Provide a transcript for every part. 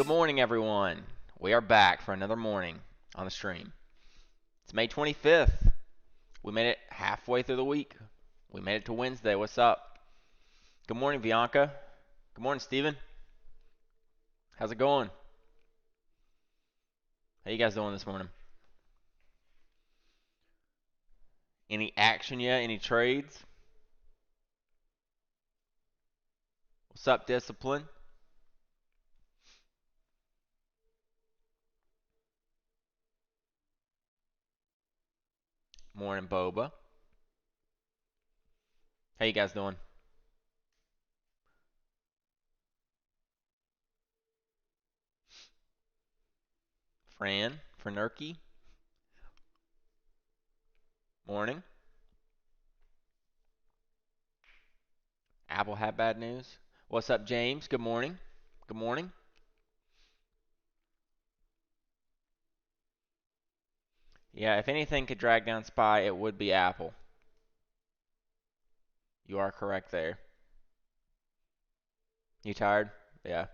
morning, everyone. We are back for another morning on the stream. It's May 25th. We made it halfway through the week. We made it to Wednesday. What's up? Good morning, Bianca. Good morning, Steven. How's it going? How you guys doing this morning? Any action yet? Any trades? What's up, Discipline? Morning, Boba. How you guys doing? Franurky. Morning. Apple had bad news. What's up, James? Good morning. Good morning. Yeah, if anything could drag down SPY, it would be Apple. You are correct there. You tired? Yeah.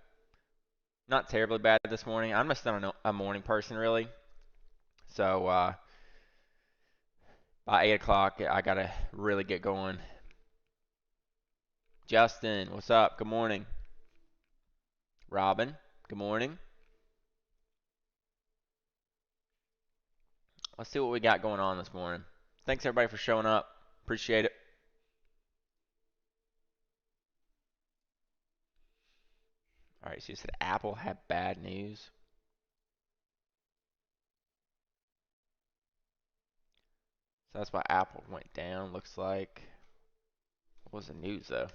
Not terribly bad this morning. I'm just not a morning person, really. So, by 8 o'clock, I got to really get going. Justin, what's up? Good morning. Robin, good morning. Let's see what we got going on this morning. Thanks, everybody, for showing up. Appreciate it. All right, so you said Apple had bad news. So that's why Apple went down, looks like. What was the news, though?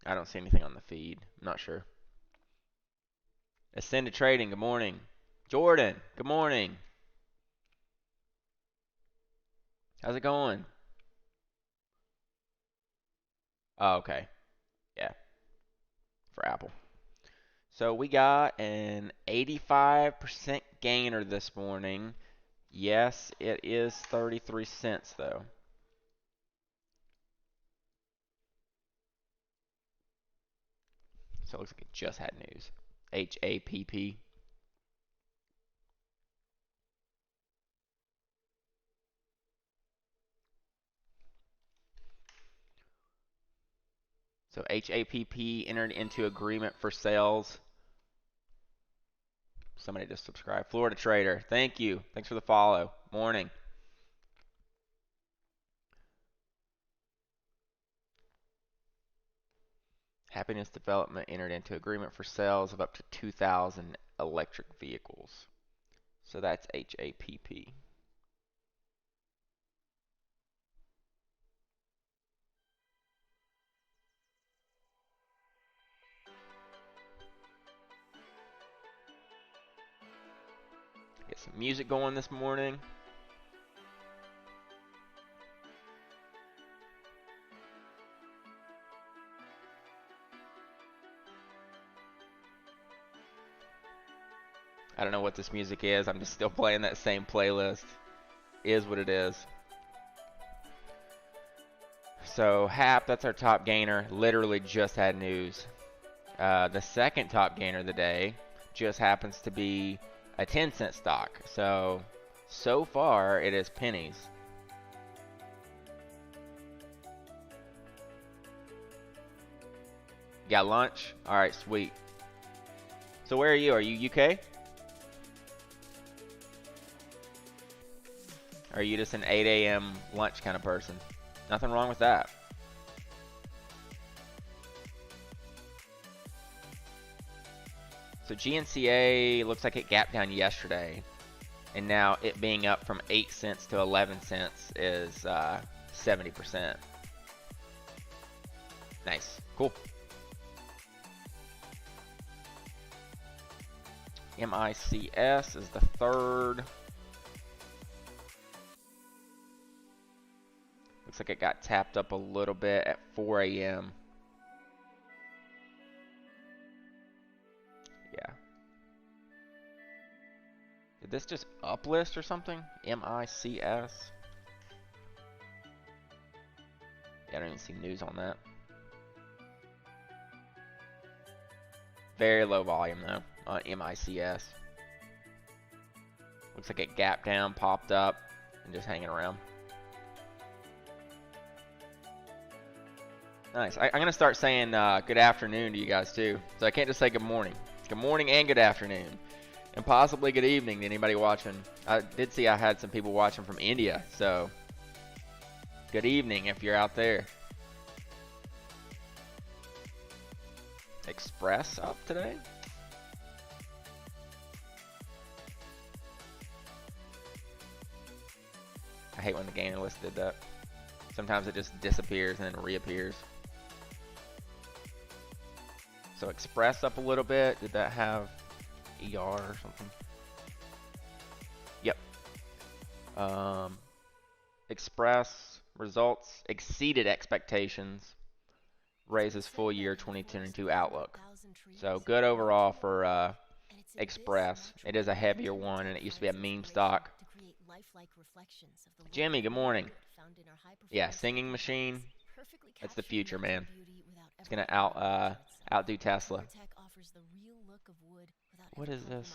I don't see anything on the feed. I'm not sure. Ascended Trading, good morning. Jordan, good morning. How's it going? Oh, okay. Yeah, for Apple. So we got an 85% gainer this morning. Yes, it is 33 cents though. So it looks like it just had news. HAPP. So HAPP entered into agreement for sales. Somebody just subscribed. Florida Trader. Thank you. Thanks for the follow. Morning. Happiness Development entered into agreement for sales of up to 2,000 electric vehicles. So that's HAPP. Get some music going this morning. I don't know what this music is. I'm just still playing that same playlist. Is what it is. So HAP, that's our top gainer. Literally just had news. The second top gainer of the day just happens to be a 10-cent stock. So far it is pennies. You got lunch? All right, sweet. So where are you? Are you UK? Or are you just an 8 a.m. lunch kind of person? Nothing wrong with that. So GNCA looks like it gapped down yesterday. And now it being up from 8 cents to 11 cents is 70%. Nice. Cool. MICS is the third. Looks like it got tapped up a little bit at 4 a.m. Yeah. Did this just uplist or something? MICS? Yeah, I don't even see news on that. Very low volume though on MICS. Looks like it gapped down, popped up, and just hanging around. Nice. I'm going to start saying good afternoon to you guys too. So I can't just say good morning. Good morning and good afternoon. And possibly good evening to anybody watching. I did see I had some people watching from India. So good evening if you're out there. Express up today? I hate when the gainer list did that. Sometimes it just disappears and then reappears. So Express up a little bit. Did that have ER or something? Yep. Express results exceeded expectations. Raises full year 2022 outlook. So good overall for Express. It is a heavier one, and it used to be a meme stock. Jimmy, good morning. Yeah, Singing Machine. That's the future, man. It's gonna outdo Tesla. What is this?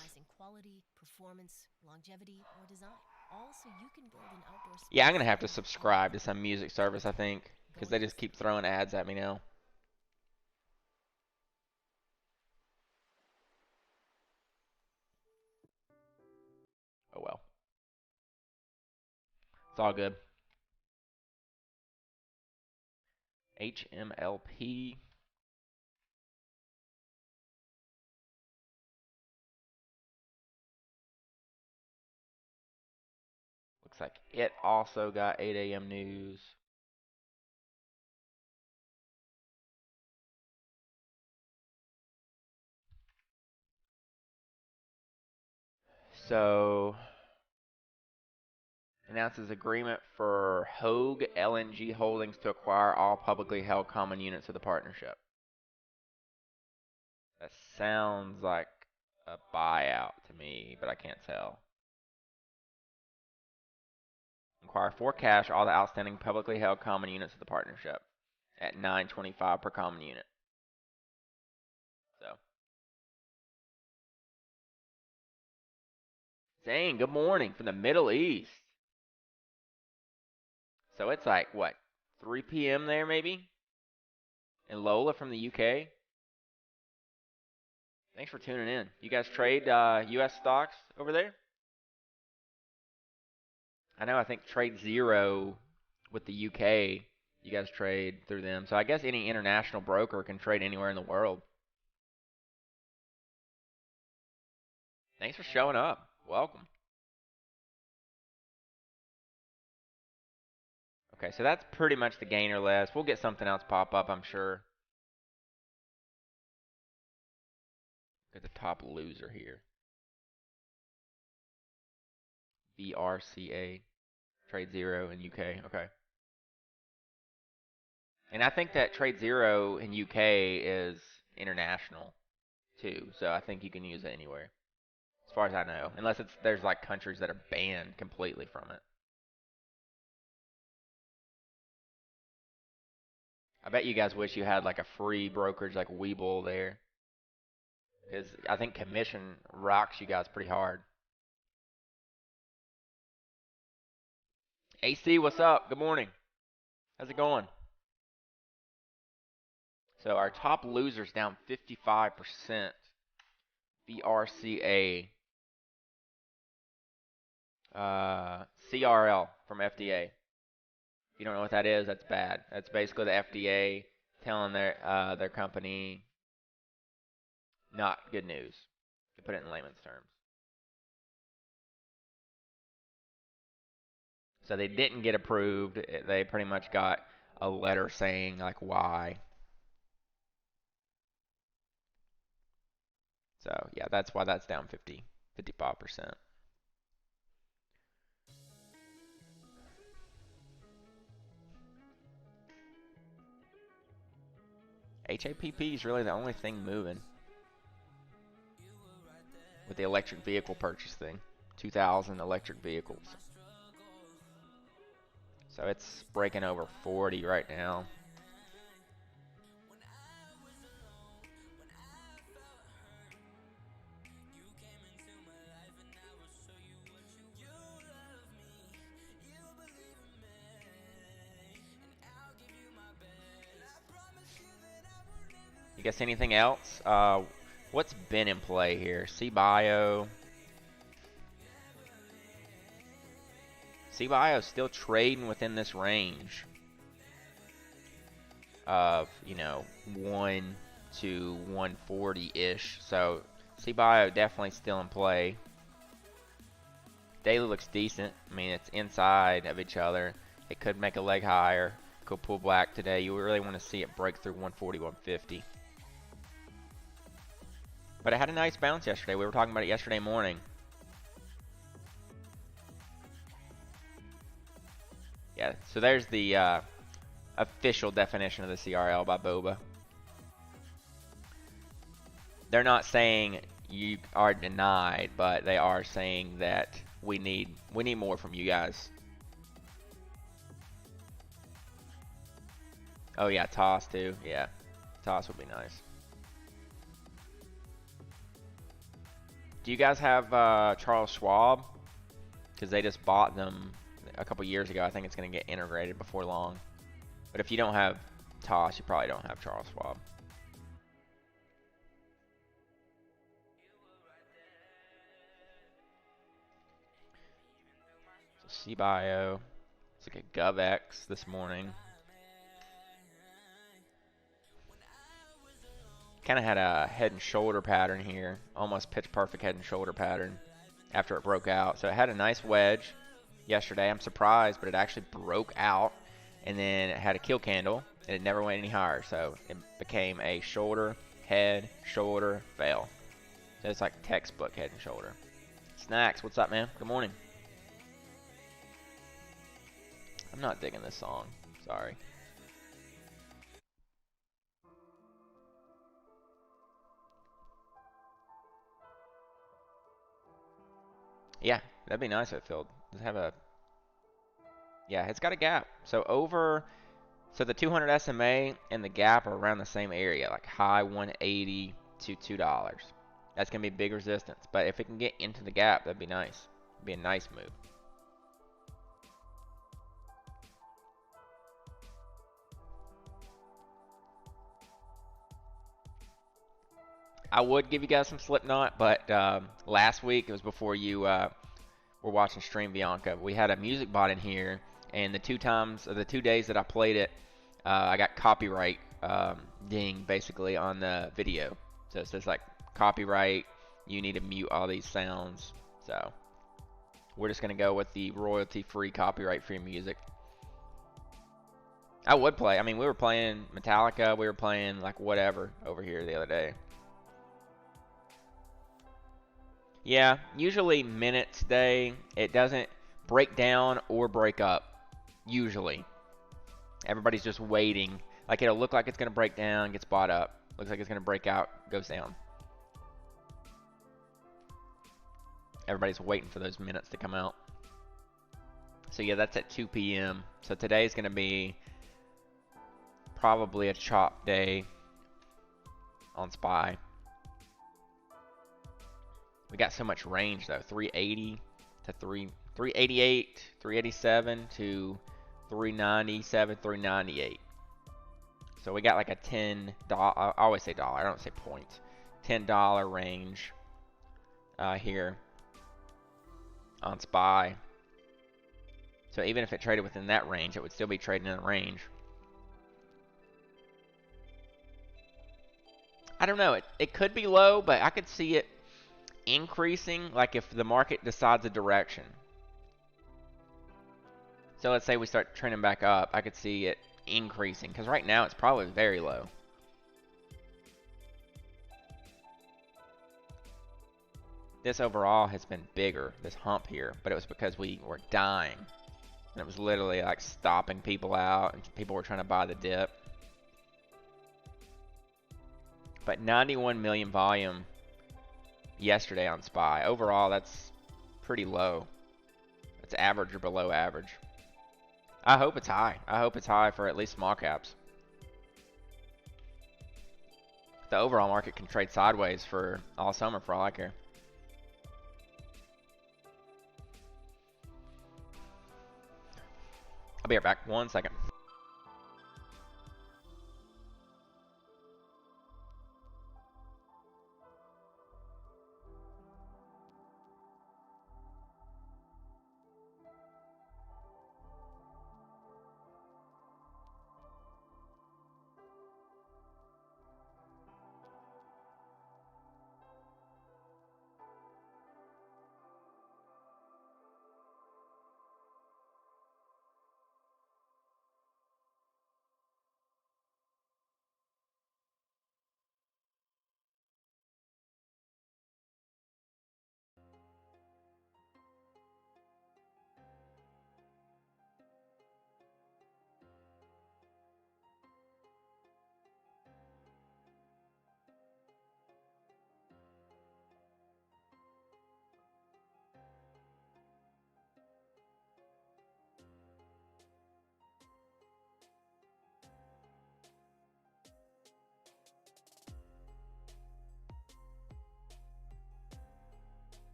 Yeah, I'm gonna have to subscribe to some music service, I think, because they just keep throwing ads at me now. Oh well. It's all good. HMLP. Looks like it also got 8 a.m. news. So, announces agreement for Hogue LNG Holdings to acquire all publicly held common units of the partnership. That sounds like a buyout to me, but I can't tell. Acquire for cash all the outstanding publicly held common units of the partnership at $9.25 per common unit. So, Zane, good morning from the Middle East. So it's like, what, 3 p.m. there maybe? And Lola from the UK. Thanks for tuning in. You guys trade U.S. stocks over there? I know, I think Trade Zero with the UK, you guys trade through them. So I guess any international broker can trade anywhere in the world. Thanks for showing up. Welcome. Okay, so that's pretty much the gainer list. We'll get something else pop up, I'm sure. Look at the top loser here. BRCA. Trade Zero in UK. Okay. And I think that Trade Zero in UK is international too. So I think you can use it anywhere. As far as I know. Unless there's like countries that are banned completely from it. I bet you guys wish you had like a free brokerage like Webull there. Because I think commission rocks you guys pretty hard. AC, what's up? Good morning. How's it going? So our top losers down 55%. BRCA. CRL from FDA. If you don't know what that is, that's bad. That's basically the FDA telling their company not good news, to put it in layman's terms. So they didn't get approved. They pretty much got a letter saying like why. So yeah, that's why that's down 55%. HAPP is really the only thing moving with the electric vehicle purchase thing. 2,000 electric vehicles. So it's breaking over 40 right now. You guys see anything else? What's been in play here? C-Bio. C-Bio still trading within this range of, 1 to 140-ish. So C-Bio definitely still in play. Daily looks decent. I mean, it's inside of each other. It could make a leg higher. Could pull back today. You really want to see it break through 140, 150. But it had a nice bounce yesterday. We were talking about it yesterday morning. Yeah, so there's the official definition of the CRL by Boba. They're not saying you are denied, but they are saying that we need more from you guys. Oh yeah, toss too. Yeah, toss would be nice. Do you guys have Charles Schwab? Because they just bought them a couple years ago. I think it's going to get integrated before long. But if you don't have toss, you probably don't have Charles Schwab. So C-Bio. It's like a GovX this morning. Kind of had a head and shoulder pattern here. Almost pitch perfect head and shoulder pattern after it broke out. So it had a nice wedge yesterday. I'm surprised, but it actually broke out. And then it had a kill candle, and it never went any higher. So it became a shoulder, head, shoulder, fail. So it's like textbook head and shoulder. Snacks, what's up, man? Good morning. I'm not digging this song. Sorry. Yeah, that'd be nice if it filled. Does it have a... Yeah, it's got a gap. So the 200 SMA and the gap are around the same area, like high 180 to $2. That's going to be big resistance. But if it can get into the gap, that'd be nice. It'd be a nice move. I would give you guys some Slipknot, but last week, it was before you were watching Stream Bianca, we had a music bot in here, and the 2 days that I played it, I got copyright ding basically on the video. So it says like copyright, you need to mute all these sounds. So we're just gonna go with the royalty-free, copyright-free music. I would play. I mean, we were playing Metallica, we were playing like whatever over here the other day. Yeah, usually minutes day, it doesn't break down or break up. Usually. Everybody's just waiting. Like it'll look like it's going to break down, gets bought up. Looks like it's going to break out, goes down. Everybody's waiting for those minutes to come out. So yeah, that's at 2 p.m. So today's going to be probably a chop day on SPY. We got so much range though, 380 to 388, 387 to 397, 398. So we got like a $10, I always say dollar, I don't say point, $10 range here on SPY. So even if it traded within that range, it would still be trading in the range. I don't know, it could be low, but I could see it increasing, like if the market decides a direction. So let's say we start trending back up, I could see it increasing, because right now it's probably very low. This overall has been bigger, this hump here, but it was because we were dying. And it was literally like stopping people out, and people were trying to buy the dip. But 91 million volume yesterday on SPY. Overall, that's pretty low. It's average or below average. I hope it's high. I hope it's high for at least small caps. The overall market can trade sideways for all summer for all I care. I'll be right back. 1 second.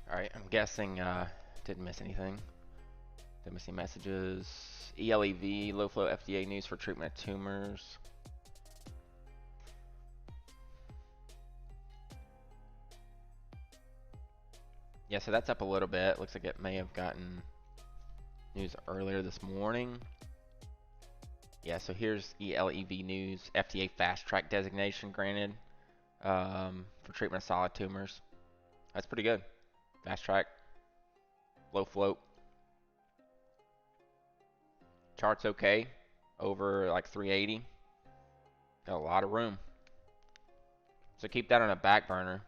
Alright, I'm guessing didn't miss anything. Didn't miss any messages. ELEV, low flow FDA news for treatment of tumors. Yeah, so that's up a little bit. Looks like it may have gotten news earlier this morning. Yeah, so here's ELEV news. FDA fast track designation granted for treatment of solid tumors. That's pretty good. Fast track, low float. Chart's okay. Over like 380. Got a lot of room. So keep that on a back burner.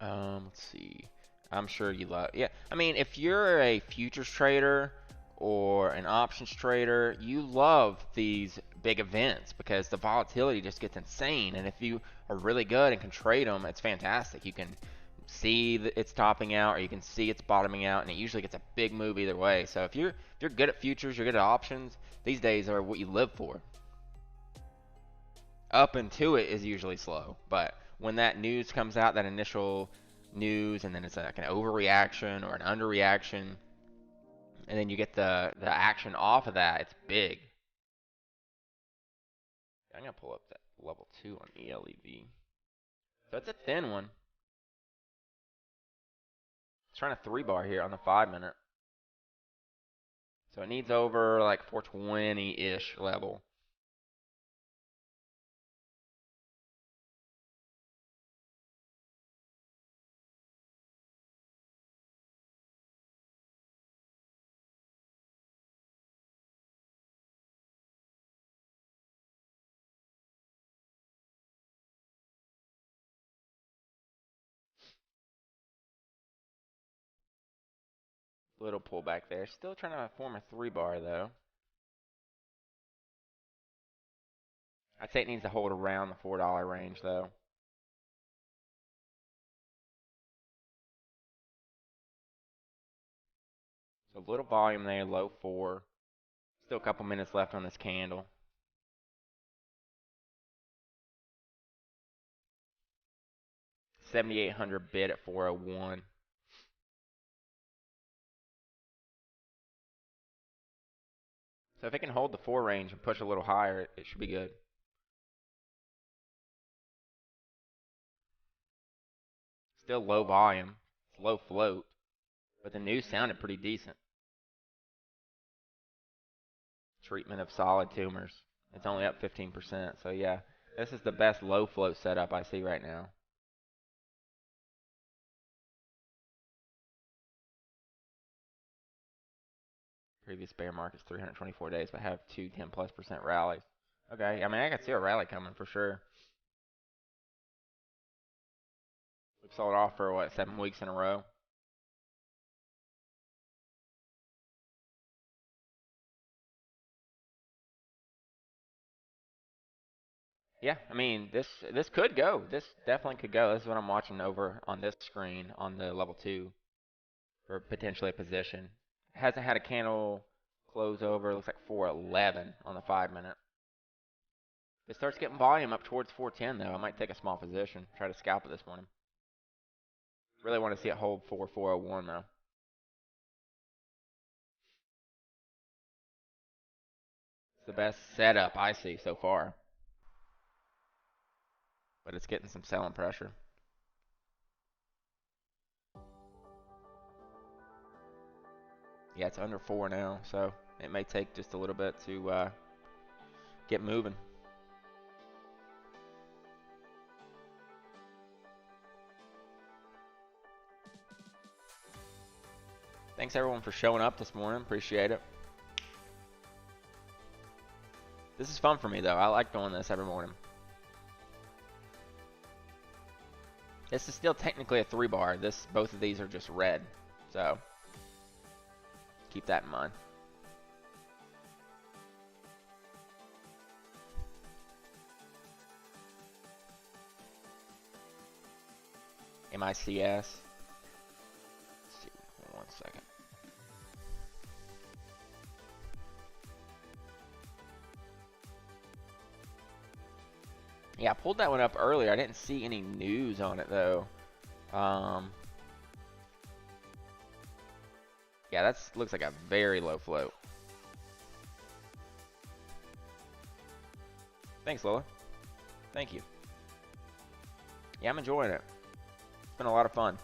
Let's see. I'm sure you love. Yeah, I mean, if you're a futures trader or an options trader, you love these big events because the volatility just gets insane. And if you are really good and can trade them, it's fantastic. You can see that it's topping out, or you can see it's bottoming out, and it usually gets a big move either way. So if you're good at futures, you're good at options. These days are what you live for. Up into it is usually slow, but when that news comes out, that initial news, and then it's like an overreaction or an underreaction, and then you get the action off of that, it's big. I'm gonna pull up that level 2 on ELEV. So it's a thin one. It's trying to 3 bar here on the 5 minute. So it needs over like 420-ish level. Little pullback there. Still trying to form a 3 bar though. I'd say it needs to hold around the $4 range though. So little volume there, low 4. Still a couple minutes left on this candle. 7,800 bid at 401. So if it can hold the 4 range and push a little higher, it should be good. Still low volume, low float, but the news sounded pretty decent. Treatment of solid tumors. It's only up 15%. So yeah, this is the best low float setup I see right now. Previous bear market's 324 days, but have two 10+% rallies. Okay, I mean I could see a rally coming for sure. We've sold off for what, 7 weeks in a row? Yeah, I mean this could go. This definitely could go. This is what I'm watching over on this screen on the level 2 for potentially a position. Hasn't had a candle close over. Looks like 411 on the 5-minute. If it starts getting volume up towards 410 though, I might take a small position. Try to scalp it this morning. Really want to see it hold 4401 though. It's the best setup I see so far. But it's getting some selling pressure. Yeah, it's under 4 now, so it may take just a little bit to get moving. Thanks everyone for showing up this morning. Appreciate it. This is fun for me though. I like doing this every morning. This is still technically a 3-bar. Both of these are just red. So keep that in mind. MICS. Let's see, hold on 1 second. Yeah, I pulled that one up earlier. I didn't see any news on it though. Yeah, that looks like a very low float. Thanks, Lola. Thank you. Yeah, I'm enjoying it. It's been a lot of fun.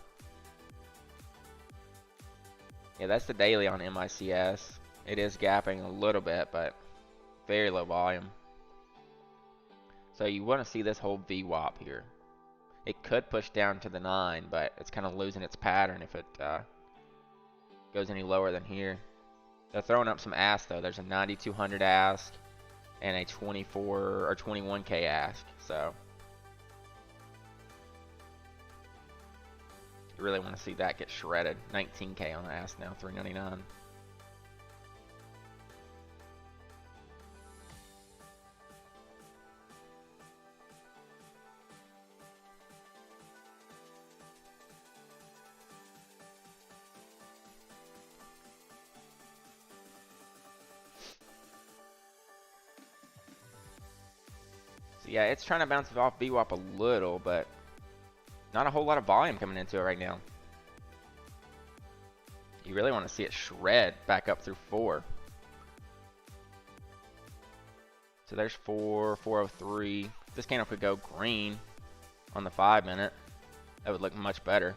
Yeah, that's the daily on MICS. It is gapping a little bit, but very low volume. So you want to see this whole VWAP here. It could push down to the 9, but it's kind of losing its pattern if it goes any lower than here. They're throwing up some ask though. There's a 9,200 ask and a 24 or 21k ask. So you really want to see that get shredded. 19k on the ask now, 399. Yeah, it's trying to bounce off VWAP a little, but not a whole lot of volume coming into it right now. You really want to see it shred back up through 4. So there's 4, 403. This candle could go green on the 5-minute. That would look much better.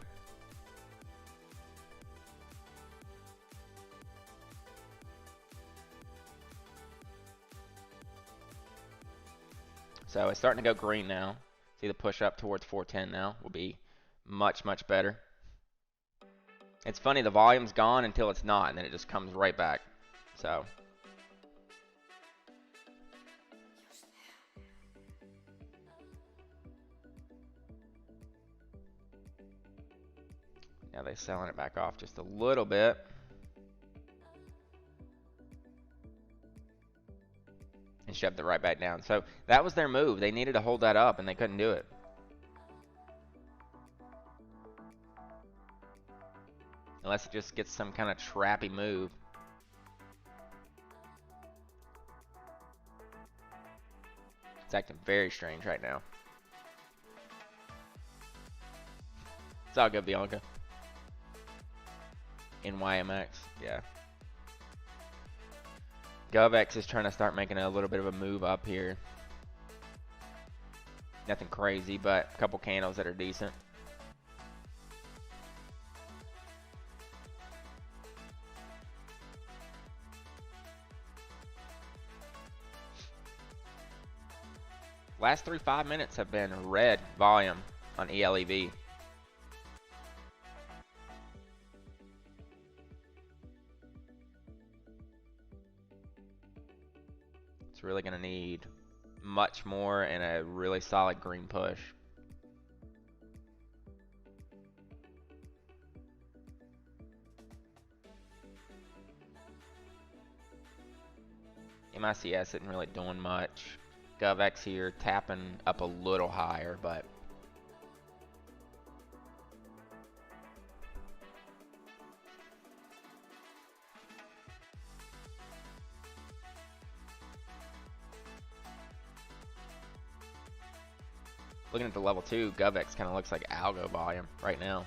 So it's starting to go green now. See the push up towards 410 now will be much, much better. It's funny, the volume's gone until it's not, and then it just comes right back. So now they're selling it back off just a little bit. And shoved it right back down. So that was their move. They needed to hold that up, and they couldn't do it. Unless it just gets some kind of trappy move. It's acting very strange right now. It's all good, Bianca. NYMX, yeah. GovX is trying to start making a little bit of a move up here. Nothing crazy, but a couple candles that are decent. Last 5 minutes have been red volume on ELEV. It's really going to need much more and a really solid green push. MICS isn't really doing much. GovX here tapping up a little higher, but looking at the level 2, GovX kind of looks like algo volume right now.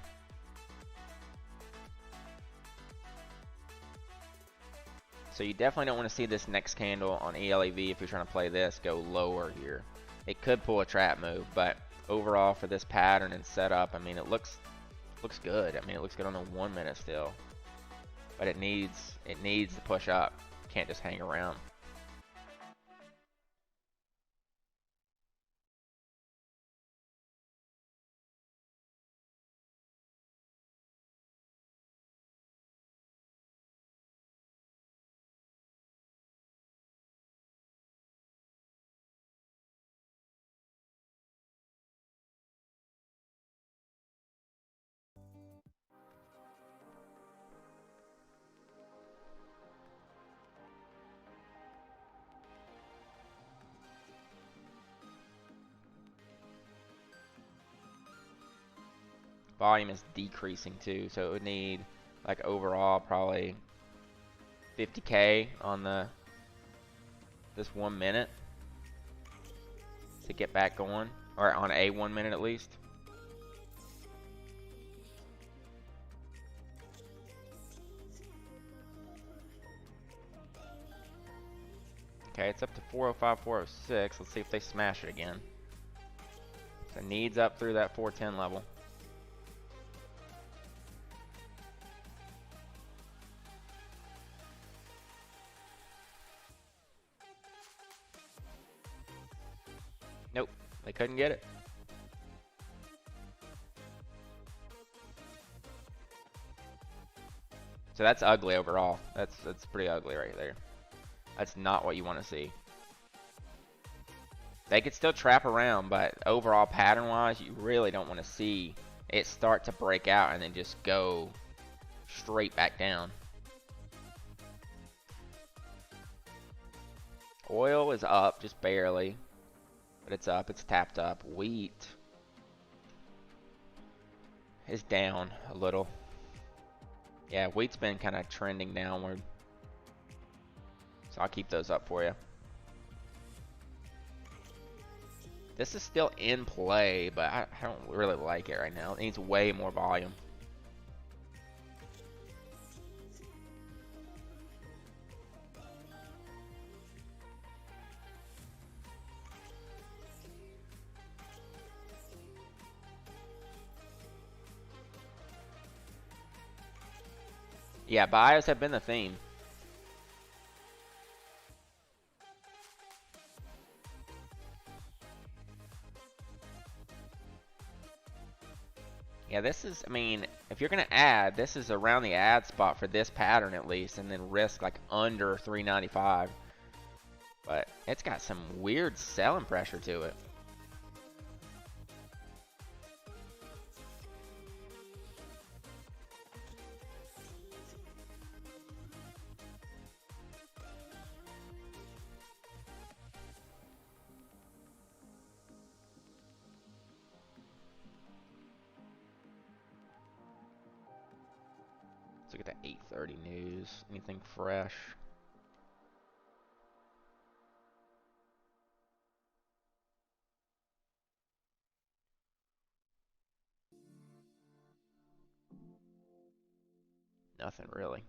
So you definitely don't want to see this next candle on ELEV if you're trying to play this go lower here. It could pull a trap move, but overall for this pattern and setup, I mean, it looks good. I mean, it looks good on the 1 minute still, but it needs to push up. Can't just hang around. Volume is decreasing too, so it would need like overall probably 50K on this 1 minute to get back going, or on a 1 minute at least. Okay, it's up to 405, 406. Let's see if they smash it again. So needs up through that 410 level. Nope, they couldn't get it. So that's ugly overall. That's pretty ugly right there. That's not what you want to see. They could still trap around, but overall pattern-wise, you really don't want to see it start to break out and then just go straight back down. Oil is up just barely, but it's up. It's tapped up. Wheat is down a little. Yeah, wheat's been kind of trending downward. So I'll keep those up for you. This is still in play, but I don't really like it right now. It needs way more volume. Yeah, bios have been the theme. Yeah, this is, I mean, if you're going to add, this is around the add spot for this pattern at least, and then risk like under 395. But it's got some weird selling pressure to it. Let's look at the 8:30 news. Anything fresh? Nothing really.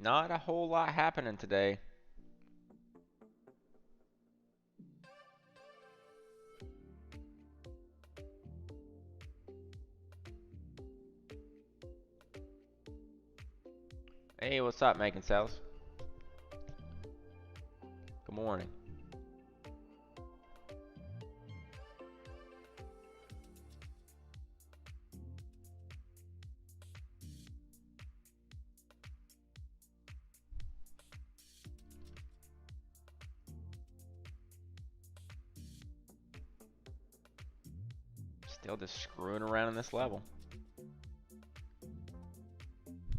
Not a whole lot happening today. Hey, what's up, making sales? morning. Still just screwing around in this level.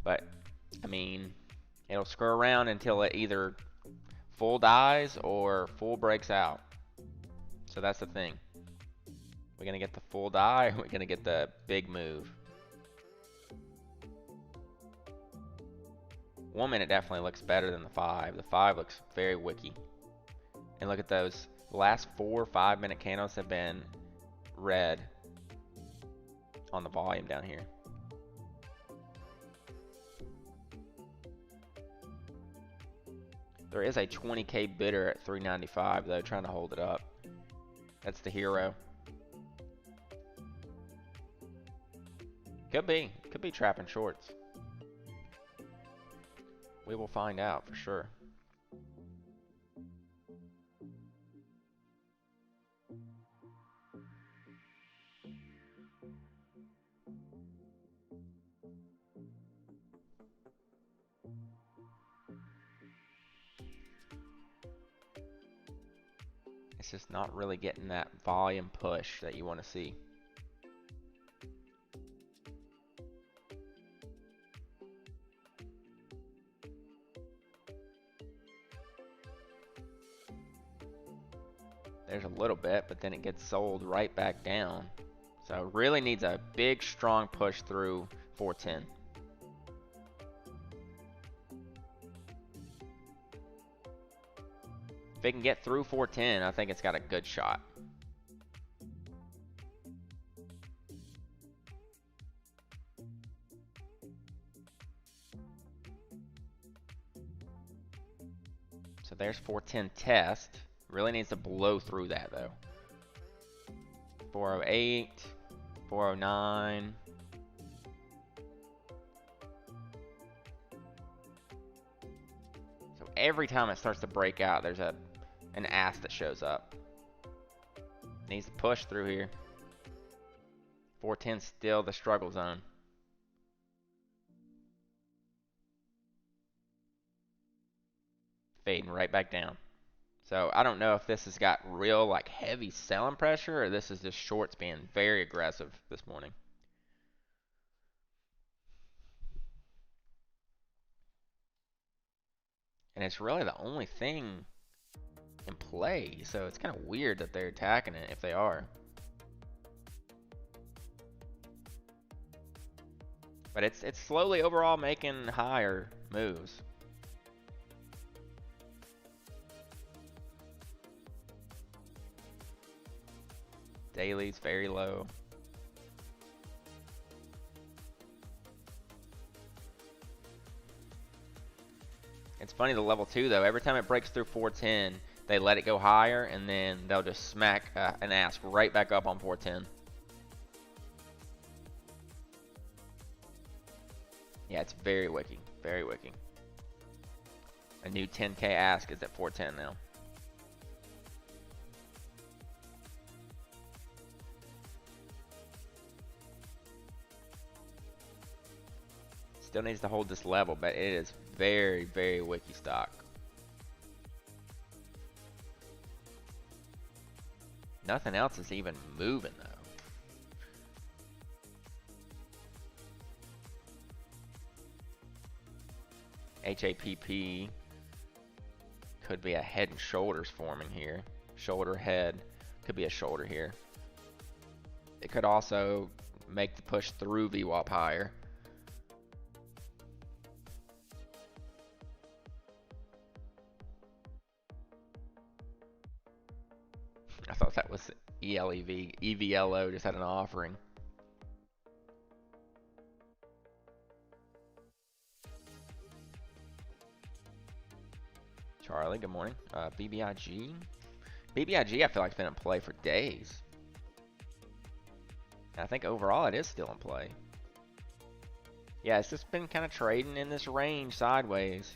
But, I mean, it'll screw around until it either full dies or full breaks out. So that's the thing. We're going to get the full die, or we're going to get the big move. 1 minute definitely looks better than the 5. The 5 looks very wicky. And look at those. The last 4 5-minute candles have been red on the volume down here. There is a 20K bidder at 395 though, trying to hold it up. That's the hero. Could be trapping shorts. We will find out for sure. It's just not really getting that volume push that you want to see. There's a little bit, but then it gets sold right back down. So it really needs a big, strong push through 410. If it can get through 410, I think it's got a good shot. So there's 410 test. Really needs to blow through that though. 408, 409. So every time it starts to break out, there's an ass that shows up. Needs to push through here. 410 still the struggle zone. Fading right back down. So I don't know if this has got real like heavy selling pressure or this is just shorts being very aggressive this morning. And it's really the only thing in play, so it's kind of weird that they're attacking it if they are. But it's slowly overall making higher moves. Daily's very low. It's funny, the level 2 though, every time it breaks through 410, they let it go higher and then they'll just smack an ass right back up on 410. Yeah, it's very wicky, very wicky. A new 10K ask is at 410 now. Still needs to hold this level, but it is very, very wicky stock. Nothing else is even moving though. HAPP could be a head and shoulders forming here. Shoulder, head, could be a shoulder here. It could also make the push through VWAP higher. I thought that was ELEV. EVLO just had an offering. Charlie, good morning. BBIG. BBIG I feel like it's been in play for days. And I think overall it is still in play. Yeah, it's just been kind of trading in this range sideways.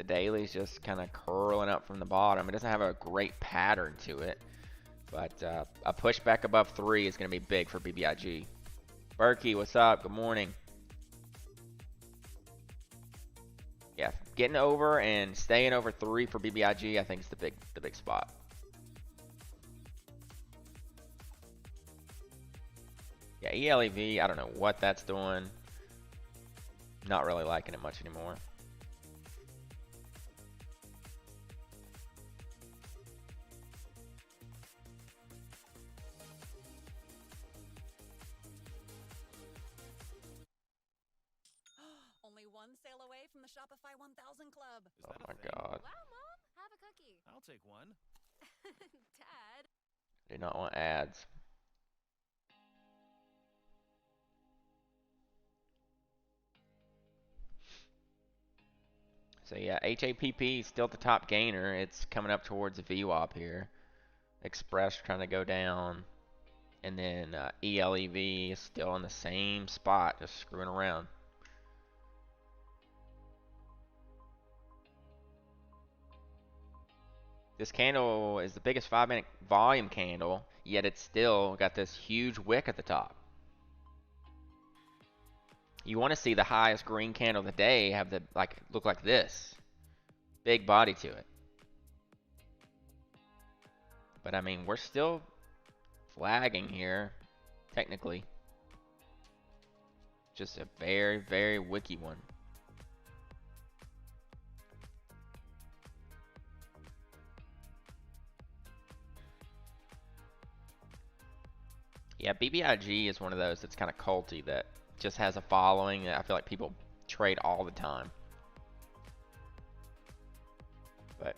The daily's just kind of curling up from the bottom. It doesn't have a great pattern to it, but a push back above 3 is going to be big for BBIG. Berkey, what's up? Good morning. Yeah, getting over and staying over 3 for BBIG, I think is the big spot. Yeah, ELEV, I don't know what that's doing. Not really liking it much anymore. Only one sale away from the Shopify 1000 Club. Oh my God. Wow, Mom, have a cookie. I'll take one. Dad. Do not want ads. So yeah, HAPP still the top gainer. It's coming up towards the VWAP here. Express trying to go down. And then ELEV is still in the same spot, just screwing around. This candle is the biggest 5-minute volume candle, yet it's still got this huge wick at the top. You want to see the highest green candle of the day have the look like this. Big body to it. But I mean, we're still flagging here, technically. Just a very, very wicky one. Yeah, BBIG is one of those that's kind of culty that just has a following that I feel like people trade all the time. But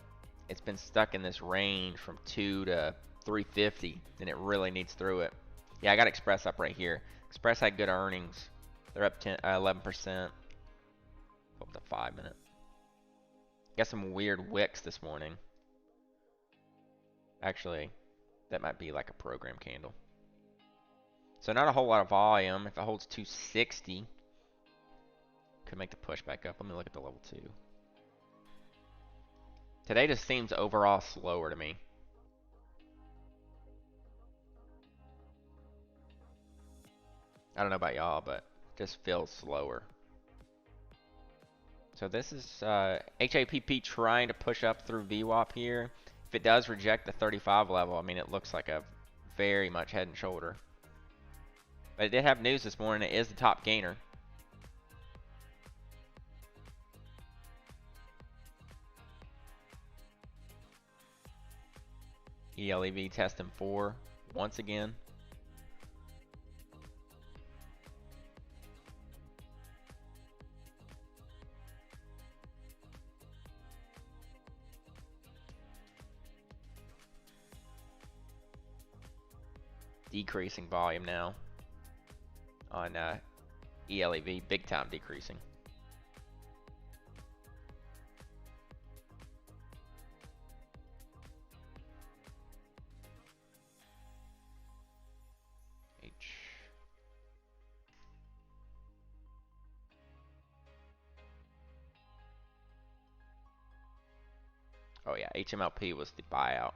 it's been stuck in this range from 2 to 350, and it really needs through it. Yeah, I got Express up right here. Express had good earnings. They're up 11%. Up to 5-minute. Got some weird wicks this morning. Actually, that might be like a program candle. So not a whole lot of volume. If it holds 260, could make the push back up. Let me look at the level 2. Today just seems overall slower to me. I don't know about y'all, but it just feels slower. So this is HAPP trying to push up through VWAP here. If it does reject the 35 level, I mean, it looks like a very much head and shoulder. But it did have news this morning. It is the top gainer. ELEV testing 4 once again. Decreasing volume now on ELEV, big time decreasing. Oh yeah, HMLP was the buyout.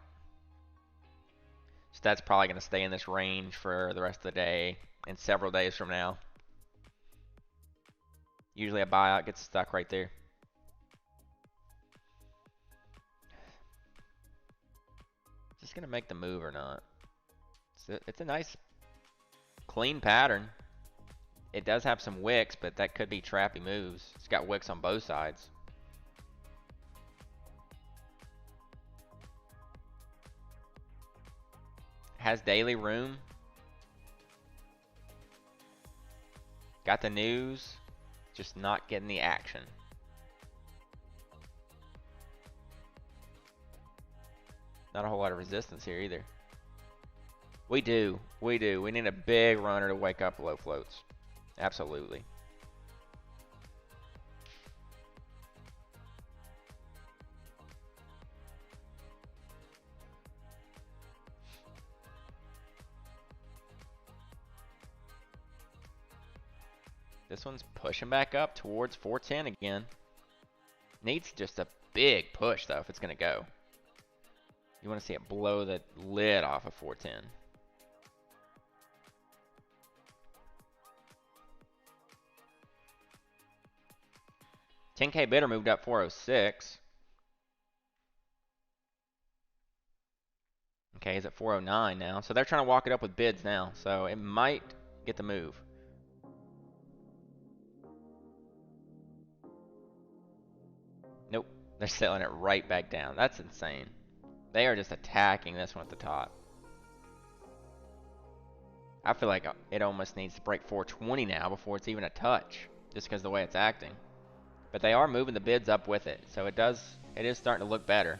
So that's probably going to stay in this range for the rest of the day and several days from now. Usually a buyout gets stuck right there. Is this going to make the move or not? It's a nice clean pattern. It does have some wicks, but that could be trappy moves. It's got wicks on both sides. Has daily room. Got the news, just not getting the action. Not a whole lot of resistance here either. We do. We need a big runner to wake up low floats. Absolutely. This one's pushing back up towards 410 again. Needs just a big push, though, if it's going to go. You want to see it blow the lid off of 410. $10K bidder moved up 406. Okay, he's at 409 now. So they're trying to walk it up with bids now. So it might get the move. Nope. They're selling it right back down. That's insane. They are just attacking this one at the top. I feel like it almost needs to break 420 now before it's even a touch. Just because of the way it's acting. But they are moving the bids up with it. So it is starting to look better.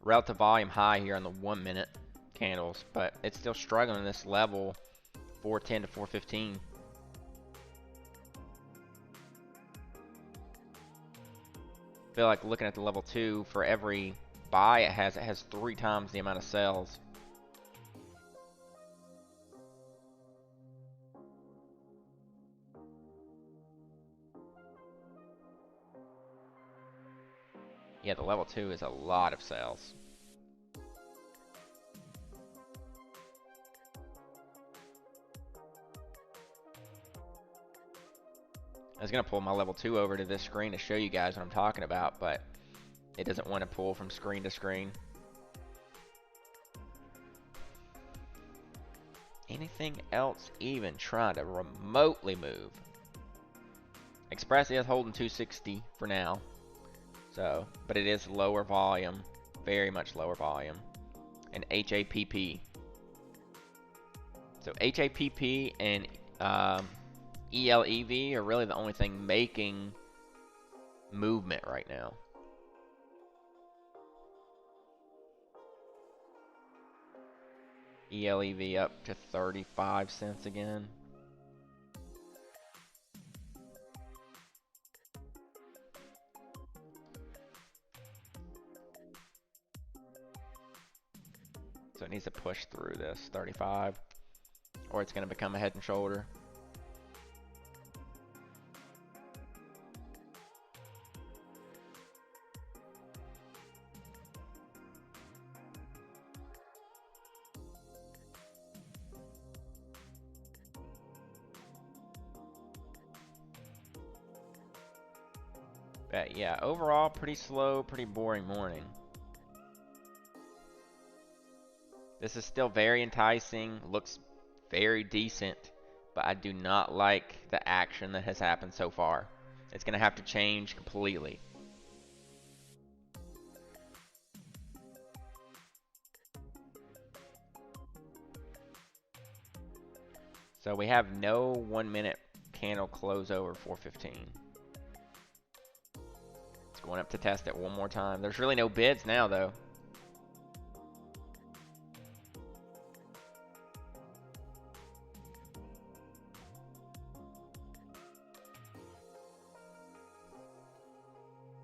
Relative volume high here on the 1 minute candles, but it's still struggling this level 410 to 415. Feel like looking at the level 2, for every buy it has 3 times the amount of sells. Yeah, the level 2 is a lot of sales. I was going to pull my level 2 over to this screen to show you guys what I'm talking about, but it doesn't want to pull from screen to screen. Anything else even trying to remotely move? Express is holding 260 for now. So, but it is lower volume, very much lower volume. And HAPP. So HAPP and ELEV are really the only thing making movement right now. ELEV up to 35 cents again. So it needs to push through this 35, or it's going to become a head and shoulder. But yeah, overall, pretty slow, pretty boring morning. This is still very enticing, looks very decent, but I do not like the action that has happened so far. It's going to have to change completely. So we have no 1 minute candle close over 415. It's going up to test it one more time. There's really no bids now though.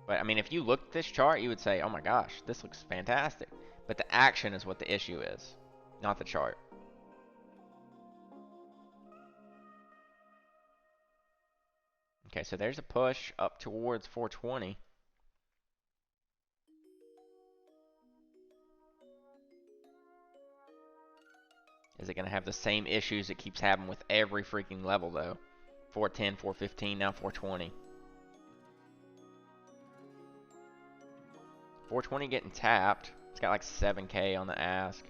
But I mean, if you looked at this chart, you would say, oh my gosh, this looks fantastic. But the action is what the issue is, not the chart. Okay, so there's a push up towards 420. Is it going to have the same issues it keeps having with every freaking level though? 410, 415, now 420. 420 getting tapped. It's got like 7K on the ask.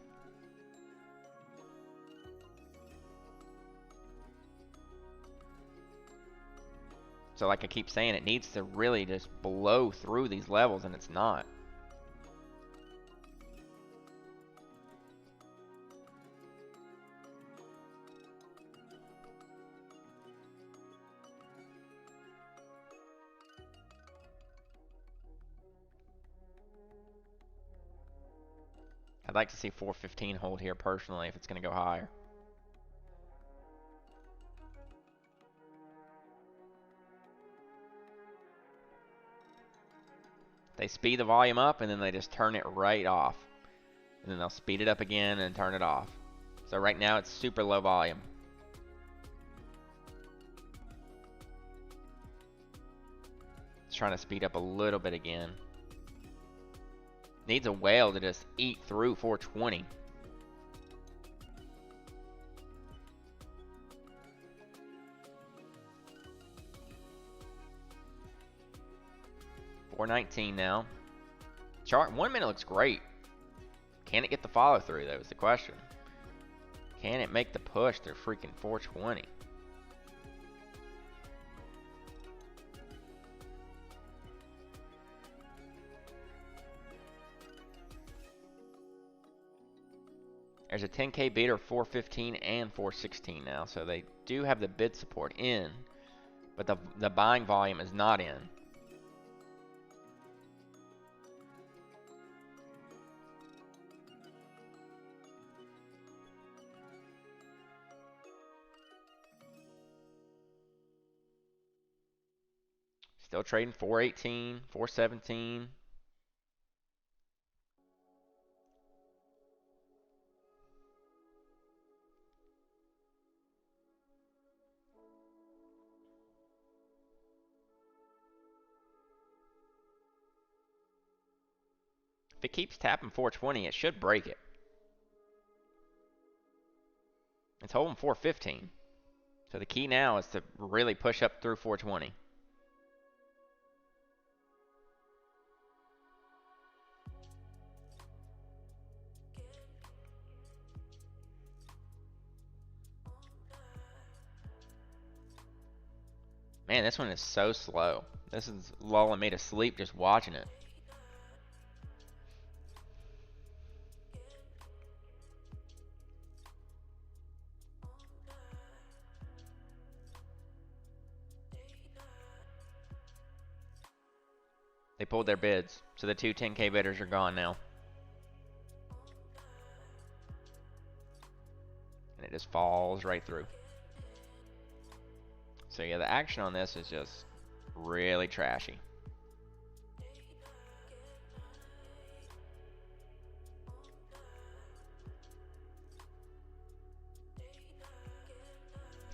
So like I keep saying, it needs to really just blow through these levels, and it's not. I'd like to see 415 hold here personally if it's going to go higher. They speed the volume up and then they just turn it right off. And then they'll speed it up again and turn it off. So right now it's super low volume. trying to speed up a little bit again. Needs a whale to just eat through 420. $4.19 now. Chart 1 minute looks great. Can it get the follow through though is the question. Can it make the push through freaking 420? There's a 10K beater 415 and 416 now, so they do have the bid support in, but the buying volume is not in. Still trading 418, 417. If it keeps tapping 420, it should break it. It's holding 415. So the key now is to really push up through 420. Man, this one is so slow. This is lulling me to sleep just watching it. They pulled their bids, so the two 10K bidders are gone now. And it just falls right through. So yeah, the action on this is just really trashy.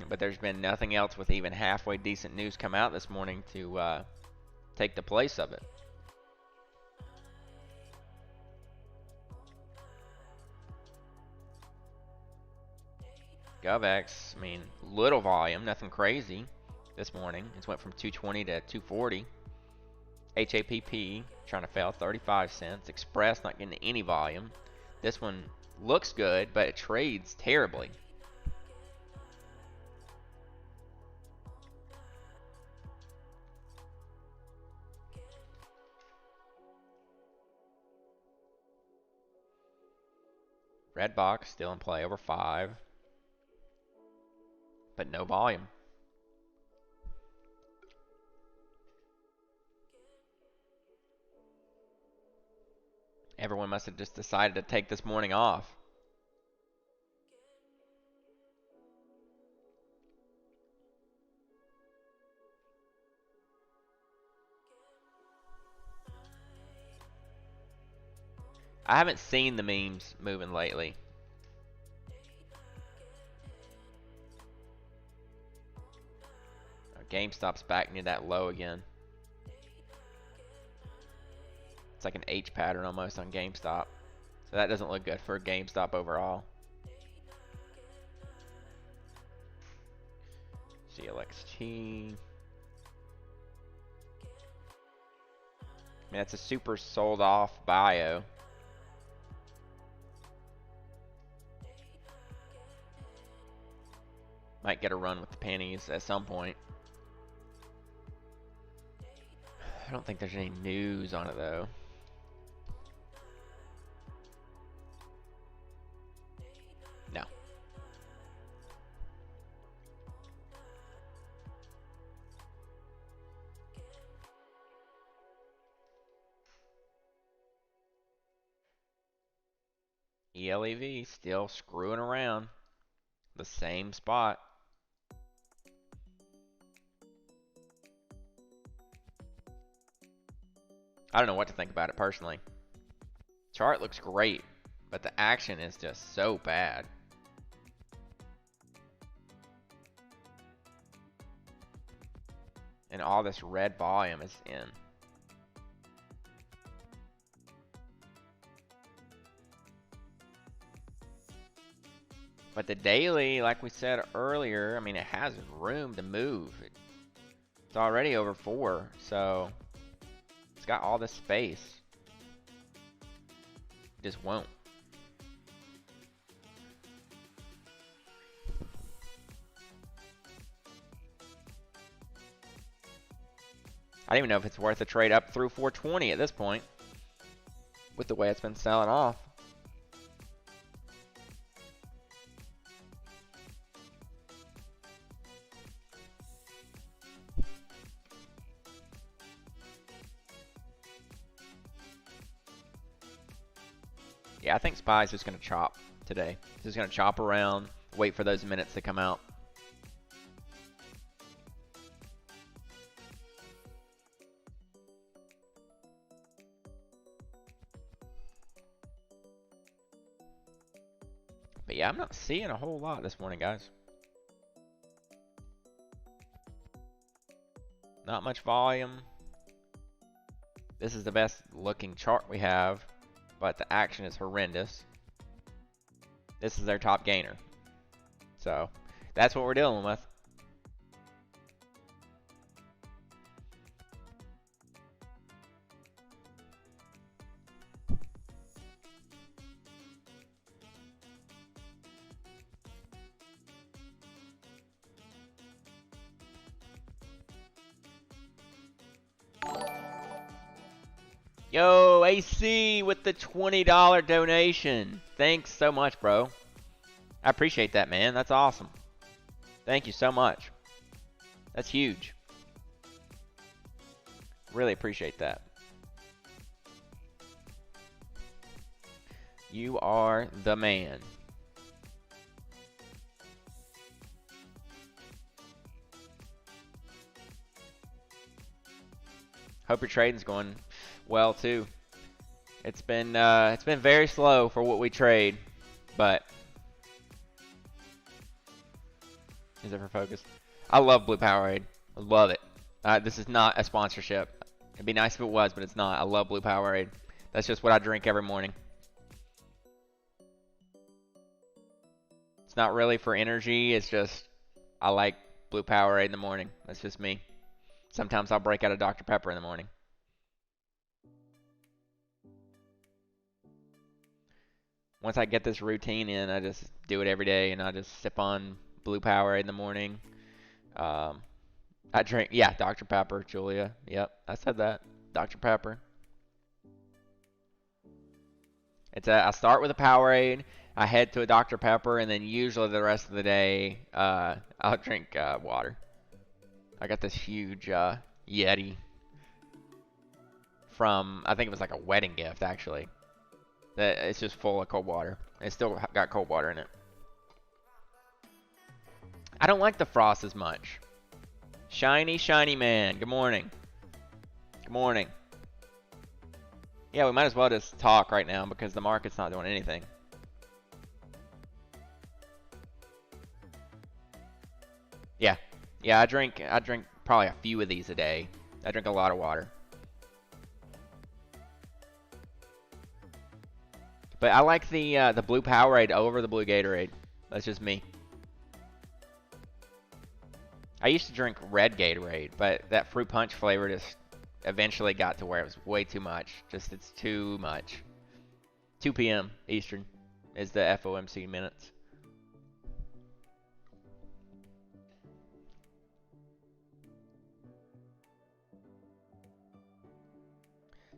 But there's been nothing else with even halfway decent news come out this morning to take the place of it. GovX, I mean, little volume, nothing crazy this morning. It's went from 220 to 240. HAPP trying to fail 35 cents. Express not getting any volume. This one looks good, but it trades terribly. Red box still in play over 5, but no volume. Everyone must have just decided to take this morning off. I haven't seen the memes moving lately. GameStop's back near that low again. It's like an H pattern almost on GameStop. So that doesn't look good for GameStop overall. CLXT. I mean, that's a super sold off bio. Might get a run with the pennies at some point. I don't think there's any news on it though. No. ELEV still screwing around the same spot. I don't know what to think about it personally. Chart looks great, but the action is just so bad. And and all this red volume is in. But the daily, like we said earlier, I mean, it has room to move. It's already over 4, so it's got all this space. It just won't. I don't even know if it's worth a trade up through 420 at this point, with the way it's been selling off. Yeah, I think SPY's just going to chop today. Just going to chop around, wait for those minutes to come out. But yeah, I'm not seeing a whole lot this morning, guys. Not much volume. This is the best looking chart we have, but the action is horrendous. This is their top gainer. So that's what we're dealing with. Yo, AC with the $20 donation. Thanks so much, bro. I appreciate that, man. That's awesome. Thank you so much. That's huge. Really appreciate that. You are the man. Hope your trading's going well too. It's been very slow for what we trade, but is it for focus? I love Blue Powerade. I love it. This is not a sponsorship. It'd be nice if it was, but it's not. I love Blue Powerade. That's just what I drink every morning. It's not really for energy. It's just I like Blue Powerade in the morning. That's just me. Sometimes I'll break out a Dr. Pepper in the morning. Once I get this routine in, I just do it every day, and I just sip on Blue Powerade in the morning. I drink, yeah, Dr. Pepper, Julia. Yep, I said that. Dr. Pepper. I start with a Powerade, I head to a Dr. Pepper, and then usually the rest of the day, I'll drink water. I got this huge Yeti from, I think it was like a wedding gift, actually. It's just full of cold water. It's still got cold water in it. I don't like the frost as much. Shiny, shiny man. Good morning. Good morning. Yeah, we might as well just talk right now because the market's not doing anything. Yeah. Yeah, I drink probably a few of these a day. I drink a lot of water. But I like the blue Powerade over the blue Gatorade. That's just me. I used to drink red Gatorade, but that fruit punch flavor just eventually got to where it was way too much. Just, it's too much. 2 p.m. Eastern is the FOMC minutes.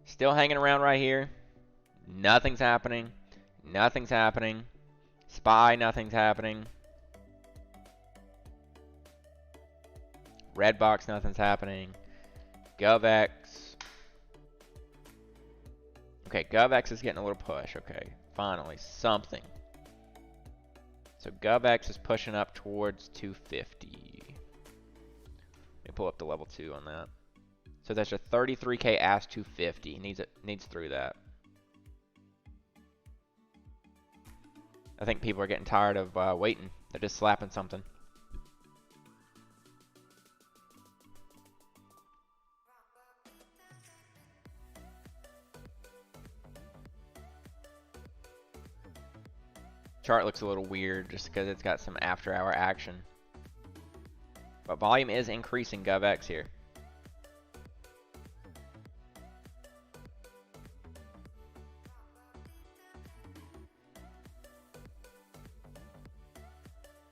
Still hanging around right here. Nothing's happening. Nothing's happening. SPY, nothing's happening. Redbox, nothing's happening. GovX. Okay, GovX is getting a little push. Okay, finally, something. So GovX is pushing up towards 250. Let me pull up the level 2 on that. So that's a 33K ask 250. Needs through that. I think people are getting tired of waiting. They're just slapping something. Chart looks a little weird just because it's got some after-hour action. But volume is increasing GovX here.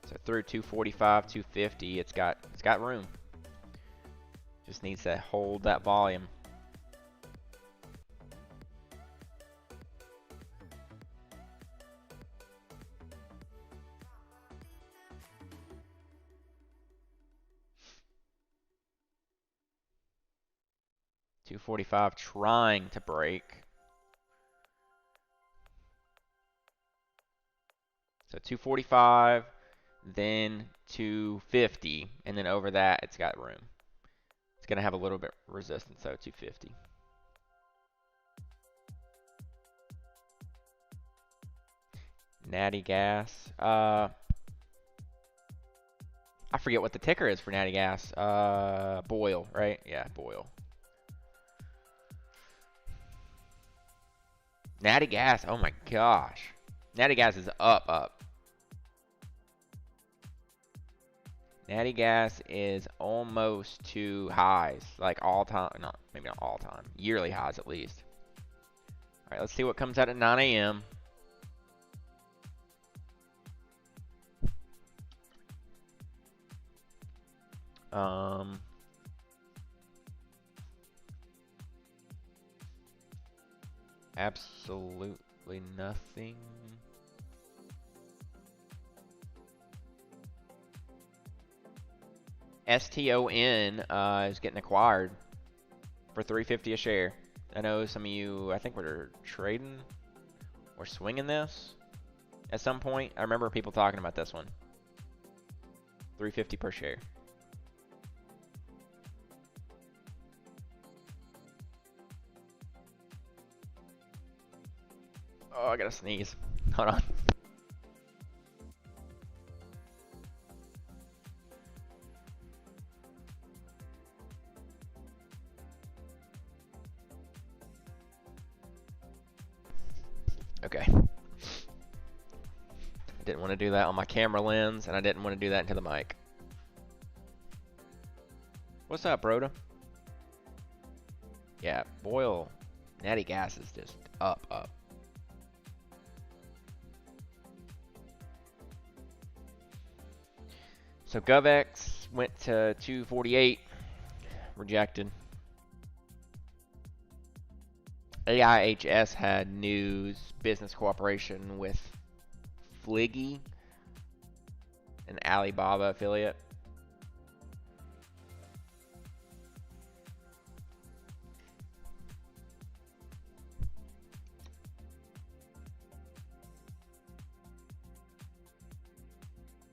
So through 245, 250, it's got room. Just needs to hold that volume. $245 trying to break. So 245, then 250, and then over that it's got room. It's gonna have a little bit resistance though, 250. Natty Gas. I forget what the ticker is for Natty Gas. Boyle, right? Yeah, Boyle. Natty Gas, oh my gosh. Natty Gas is up. Natty Gas is almost to highs, like all time, not maybe not all time, yearly highs at least. All right, let's see what comes out at 9 a.m. Absolutely nothing. STON is getting acquired for $3.50 a share. I know some of you, I think we're trading or swinging this at some point. I remember people talking about this one. $3.50 per share. Oh, I gotta sneeze. Hold on. Okay. I didn't want to do that on my camera lens, and I didn't want to do that into the mic. What's up, Broda? Yeah, Boyle, Natty Gas is just up. So GovX went to 248, rejected. AIHS had news, business cooperation with Fliggy, an Alibaba affiliate.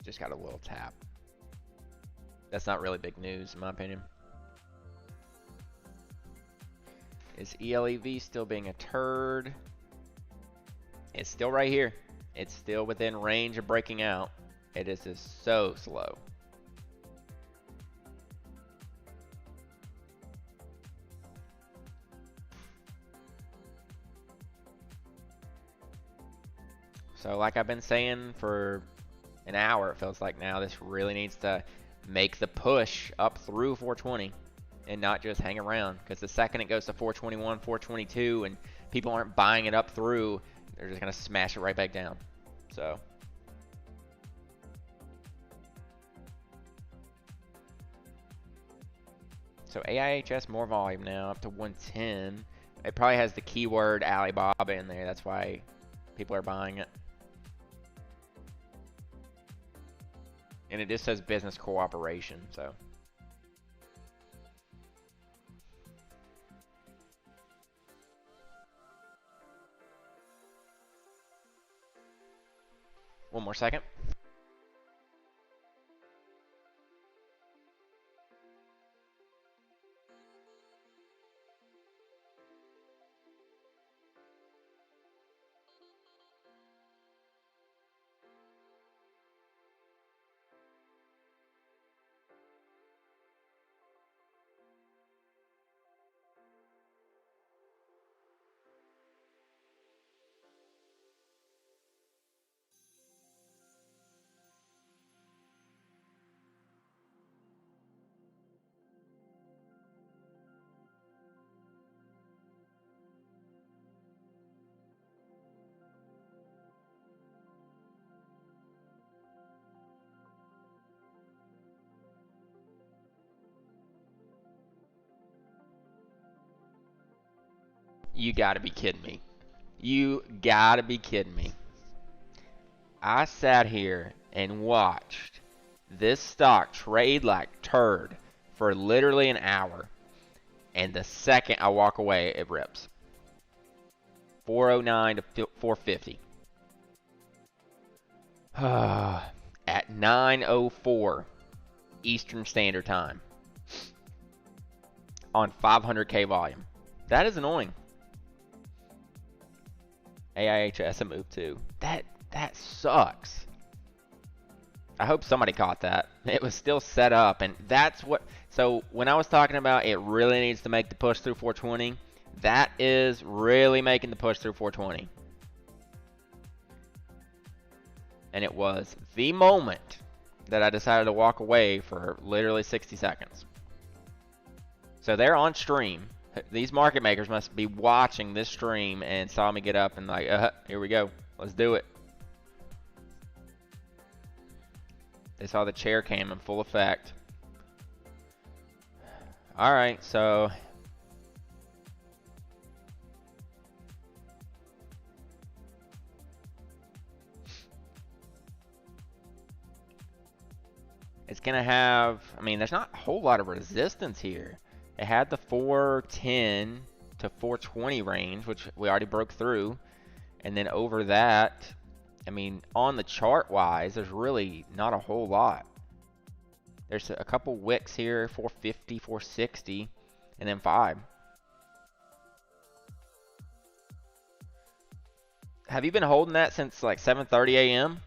Just got a little tap. That's not really big news, in my opinion. Is ELEV still being a turd? It's still right here. It's still within range of breaking out. It is just so slow. So like I've been saying for an hour, it feels like now, this really needs to make the push up through 420 and not just hang around, because the second it goes to 421, 422 and people aren't buying it up through, they're just going to smash it right back down. So AIHS more volume now, up to 110. It probably has the keyword Alibaba in there. That's why people are buying it. And it just says business cooperation, so. One more second. You gotta be kidding me. You gotta be kidding me. I sat here and watched this stock trade like turd for literally an hour. And the second I walk away, it rips. 409 to 450. At 9:04 Eastern Standard Time on 500K volume. That is annoying. AIHS a move too. That sucks. I hope somebody caught that. It was still set up, and that's what. So when I was talking about it really needs to make the push through 420, that is really making the push through 420. And it was the moment that I decided to walk away for literally 60 seconds. So they're on stream. These market makers must be watching this stream and saw me get up and like, here we go. Let's do it. They saw the chair cam in full effect. All right, so it's going to have, I mean, there's not a whole lot of resistance here. It had the 410 to 420 range, which we already broke through. And then over that, I mean, on the chart wise, there's really not a whole lot. There's a couple wicks here, 450, 460, and then 5. Have you been holding that since like 7:30 a.m.?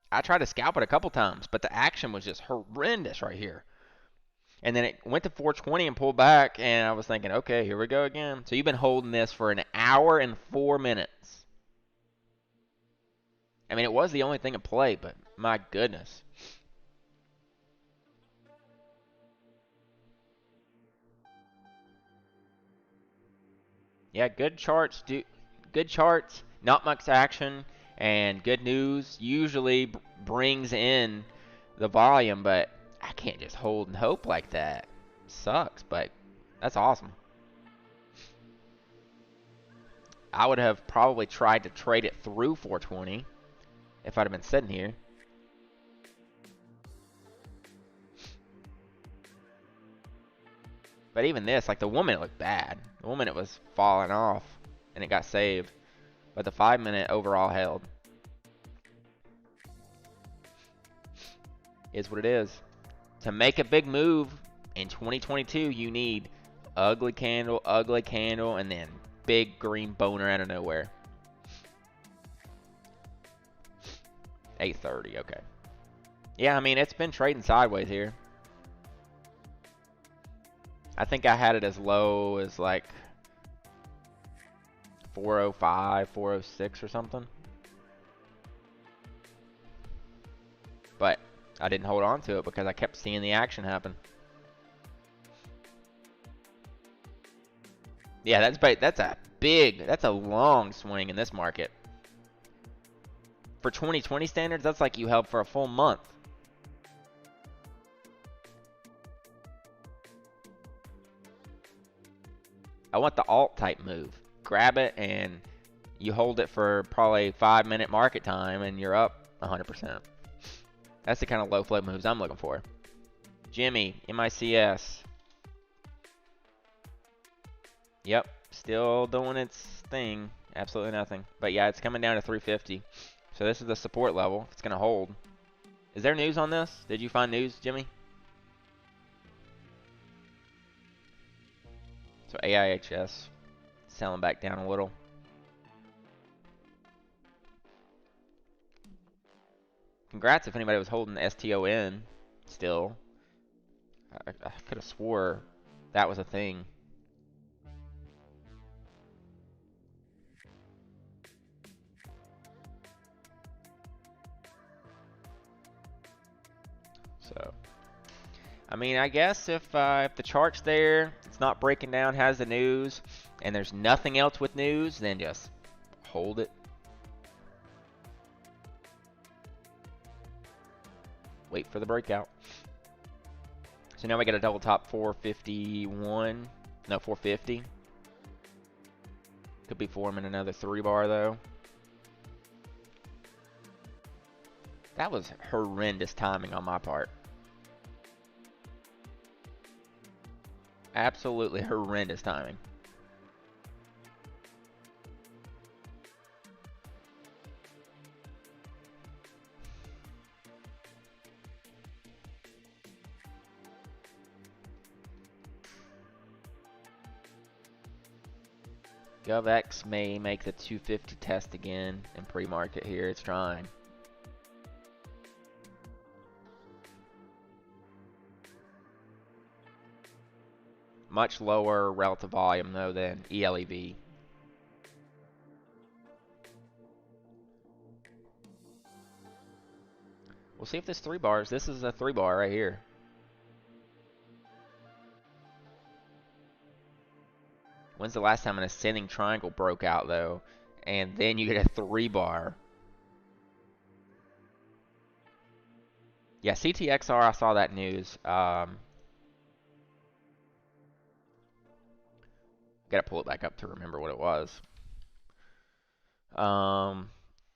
I tried to scalp it a couple times, but the action was just horrendous right here. And then it went to 420 and pulled back, and I was thinking, okay, here we go again. So you've been holding this for an hour and 4 minutes. I mean, it was the only thing in play, but my goodness. Yeah, good charts, not much action, and good news usually brings in the volume, but I can't just hold and hope like that. Sucks, but that's awesome. I would have probably tried to trade it through 420 if I'd have been sitting here. But even this, like the 1 minute looked bad. The 1 minute was falling off and it got saved. But the 5 minute overall held. Is what it is. To make a big move in 2022, you need ugly candle, and then big green boner out of nowhere. 8:30, okay. Yeah, I mean, it's been trading sideways here. I think I had it as low as like 405, 406 or something. But I didn't hold on to it because I kept seeing the action happen. Yeah, that's a long swing in this market. For 2020 standards, that's like you held for a full month. I want the alt type move. Grab it and you hold it for probably 5 minute market time and you're up 100%. That's the kind of low float moves I'm looking for. Jimmy, MICS. Yep, still doing its thing. Absolutely nothing. But yeah, it's coming down to 350. So this is the support level. If it's going to hold. Is there news on this? Did you find news, Jimmy? So AIHS selling back down a little. Congrats if anybody was holding the STON still. I could have swore that was a thing. So, I mean, I guess if the chart's there, it's not breaking down, has the news, and there's nothing else with news, then just hold it. Wait for the breakout. So now we got a double top 451. No, 450. Could be forming another 3-bar though. That was horrendous timing on my part. Absolutely horrendous timing. GovX may make the 250 test again in pre-market here. It's trying. Much lower relative volume though than ELEV. We'll see if this 3-bars. This is a 3-bar right here. When's the last time an ascending triangle broke out though? And then you get a 3-bar. Yeah, CTXR, I saw that news. Gotta pull it back up to remember what it was.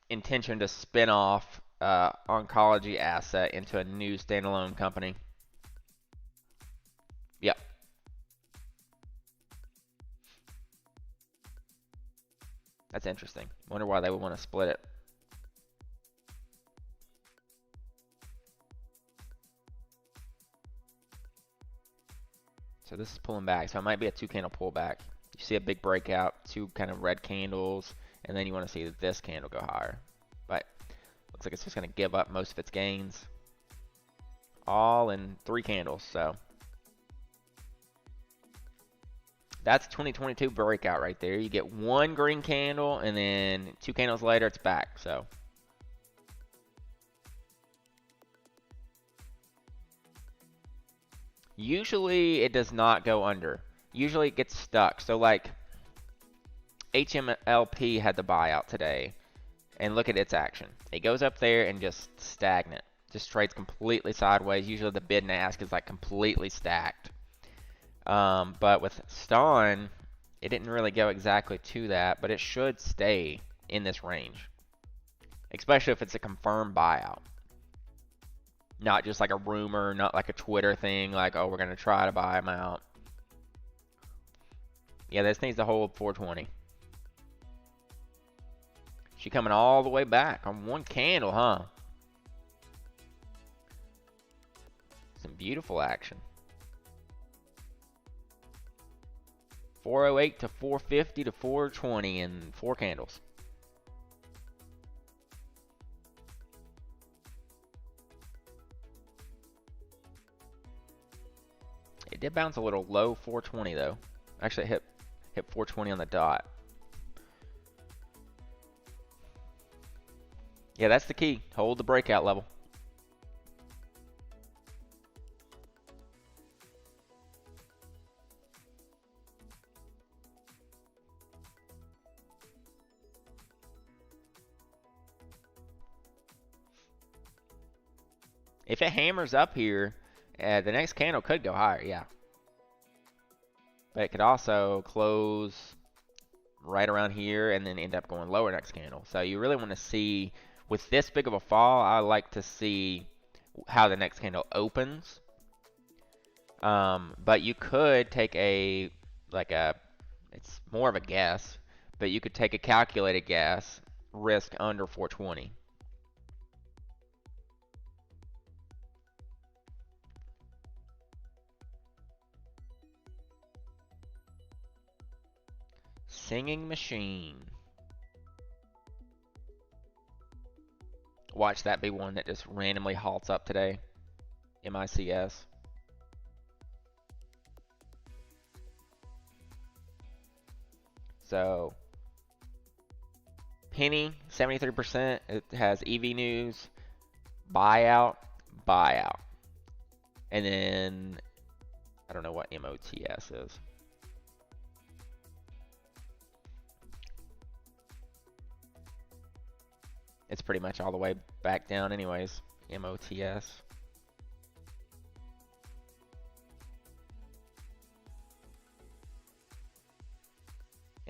Intention to spin off oncology asset into a new standalone company. Yep. That's interesting. Wonder why they would want to split it. So this is pulling back. So it might be a 2-candle pullback. You see a big breakout, 2 kind of red candles, and then you want to see this candle go higher. But looks like it's just going to give up most of its gains. All in 3 candles. So that's 2022 breakout right there. You get 1 green candle, and then 2 candles later, it's back. So usually it does not go under. Usually it gets stuck. So like HMLP had the buyout today, and look at its action. It goes up there and just stagnant. Just trades completely sideways. Usually the bid and ask is like completely stacked. But with Ston, it didn't really go exactly to that, but it should stay in this range. Especially if it's a confirmed buyout. Not just like a rumor, not like a Twitter thing, like, oh, we're going to try to buy them out. Yeah, this needs to hold 420. She coming all the way back on 1 candle, huh? Some beautiful action. 408 to 450 to 420 in 4 candles. It did bounce a little low 420 though. Actually, it hit 420 on the dot. Yeah, that's the key. Hold the breakout level. If it hammers up here, the next candle could go higher, yeah. But it could also close right around here and then end up going lower next candle. So you really want to see, with this big of a fall, I like to see how the next candle opens. But you could take it's more of a guess, but you could take a calculated guess, risk under 420. Singing machine. Watch that be one that just randomly halts up today. MICS. So, Penny, 73%. It has EV news, buyout. And then, I don't know what MOTS is. It's pretty much all the way back down anyways. MOTS.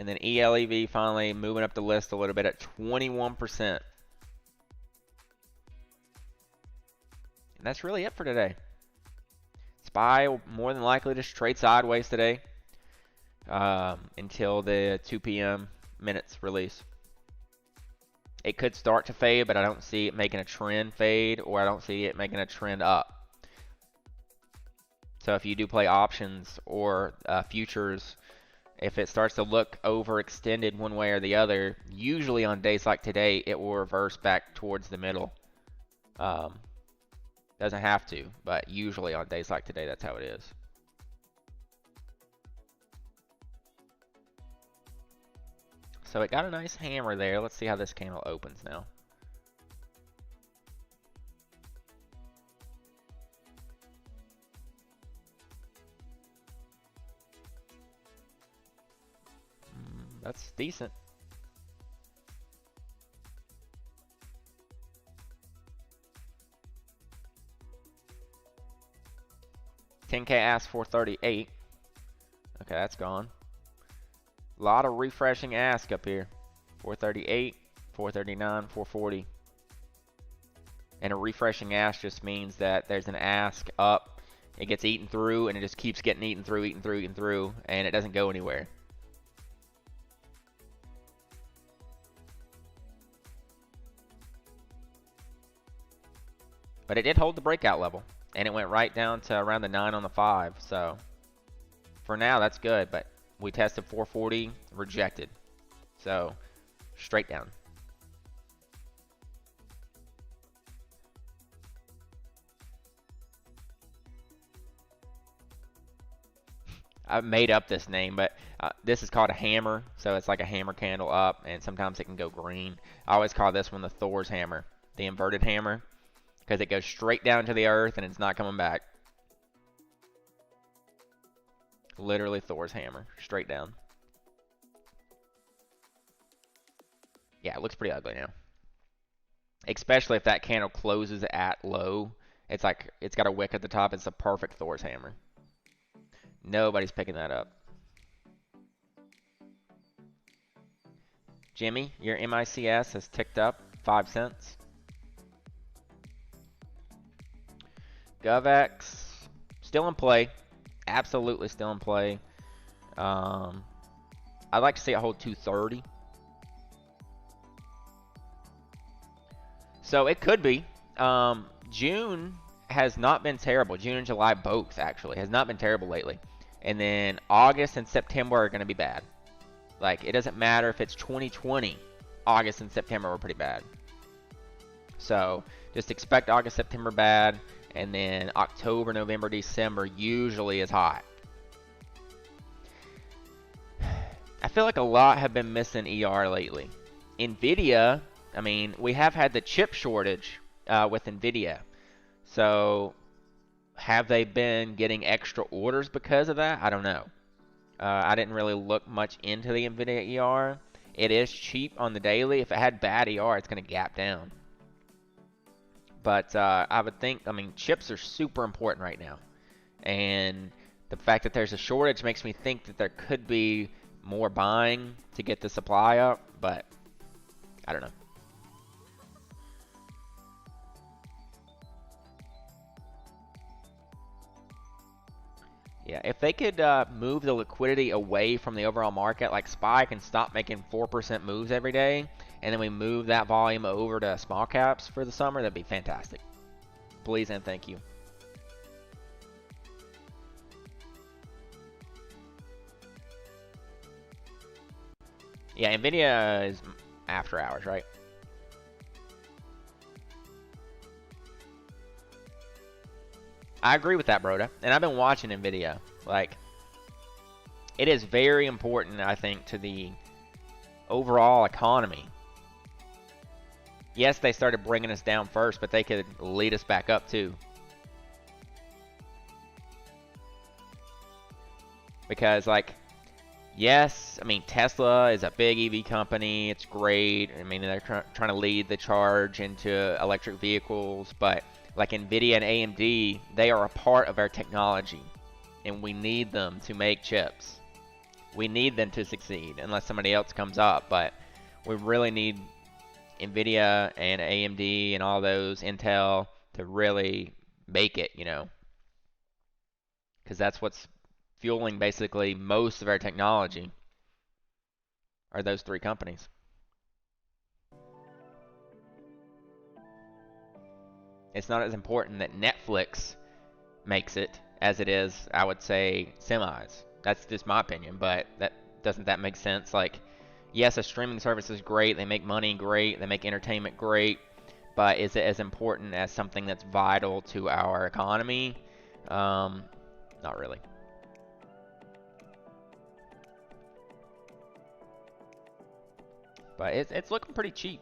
And then ELEV finally moving up the list a little bit at 21%. And that's really it for today. SPY will more than likely just trade sideways today until the 2 p.m. minutes release. It could start to fade, but I don't see it making a trend fade, or I don't see it making a trend up. So if you do play options or futures, if it starts to look overextended one way or the other, usually on days like today, it will reverse back towards the middle. Doesn't have to, but usually on days like today, that's how it is. So it got a nice hammer there. Let's see how this candle opens now. That's decent. $10K ask 438. Okay, that's gone. A lot of refreshing ask up here. 438, 439, 440. And a refreshing ask just means that there's an ask up, it gets eaten through, and it just keeps getting eaten through, and it doesn't go anywhere. But it did hold the breakout level, and it went right down to around the 9 on the 5. So for now, that's good. But we tested 440, rejected. So straight down. I made up this name, but this is called a hammer. So it's like a hammer candle up, and sometimes it can go green. I always call this one the Thor's hammer, the inverted hammer, because it goes straight down to the earth and it's not coming back. Literally Thor's hammer, straight down. Yeah, it looks pretty ugly now. Especially if that candle closes at low. It's like, it's got a wick at the top. It's a perfect Thor's hammer. Nobody's picking that up. Jimmy, your MICS has ticked up 5 cents. GovX, still in play. Absolutely still in play. I'd like to see it hold 230. So it could be. June has not been terrible. June and July both, actually, has not been terrible lately. And then August and September are going to be bad. Like, it doesn't matter if it's 2020. August and September were pretty bad. So just expect August, September bad. And then October, November, December usually is hot. I feel like a lot have been missing ER lately. NVIDIA, I mean, we have had the chip shortage with NVIDIA. So have they been getting extra orders because of that? I don't know. I didn't really look much into the NVIDIA ER. It is cheap on the daily. If it had bad ER, it's going to gap down. But I would think, I mean, chips are super important right now. And the fact that there's a shortage makes me think that there could be more buying to get the supply up. But I don't know. Yeah, if they could move the liquidity away from the overall market, like SPY can stop making 4% moves every day, and then we move that volume over to small caps for the summer, that'd be fantastic. Please and thank you. Yeah, NVIDIA is after hours, right? I agree with that, Broda. And I've been watching NVIDIA. Like, it is very important, I think, to the overall economy. Yes, they started bringing us down first, but they could lead us back up too. Because, like, yes, I mean, Tesla is a big EV company. It's great. I mean, they're trying to lead the charge into electric vehicles. But, like, NVIDIA and AMD, they are a part of our technology. And we need them to make chips. We need them to succeed unless somebody else comes up, but we really need Nvidia and AMD and all those Intel to really make it, because that's what's fueling basically most of our technology are those three companies. It's not as important that Netflix makes it as it is, I would say, semis. That's just my opinion, but doesn't that make sense? Like, yes, a streaming service is great. They make money great. They make entertainment great. But is it as important as something that's vital to our economy? Not really. But it's looking pretty cheap.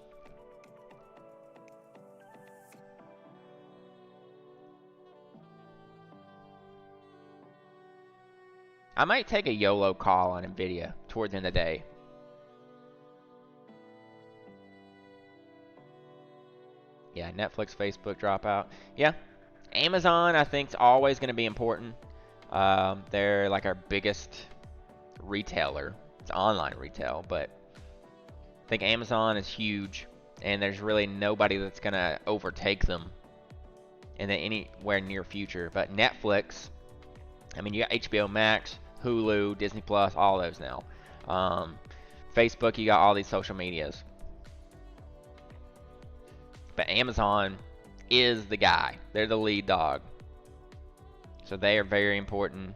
I might take a YOLO call on Nvidia towards the end of the day. Yeah, Netflix, Facebook dropout. Yeah, Amazon I think is always going to be important. They're like our biggest retailer. It's online retail, but I think Amazon is huge, and there's really nobody that's going to overtake them in the anywhere near future. But Netflix, I mean, you got HBO Max, Hulu, Disney Plus, all those now. Facebook, you got all these social medias. But Amazon is the guy. They're the lead dog. So they are very important.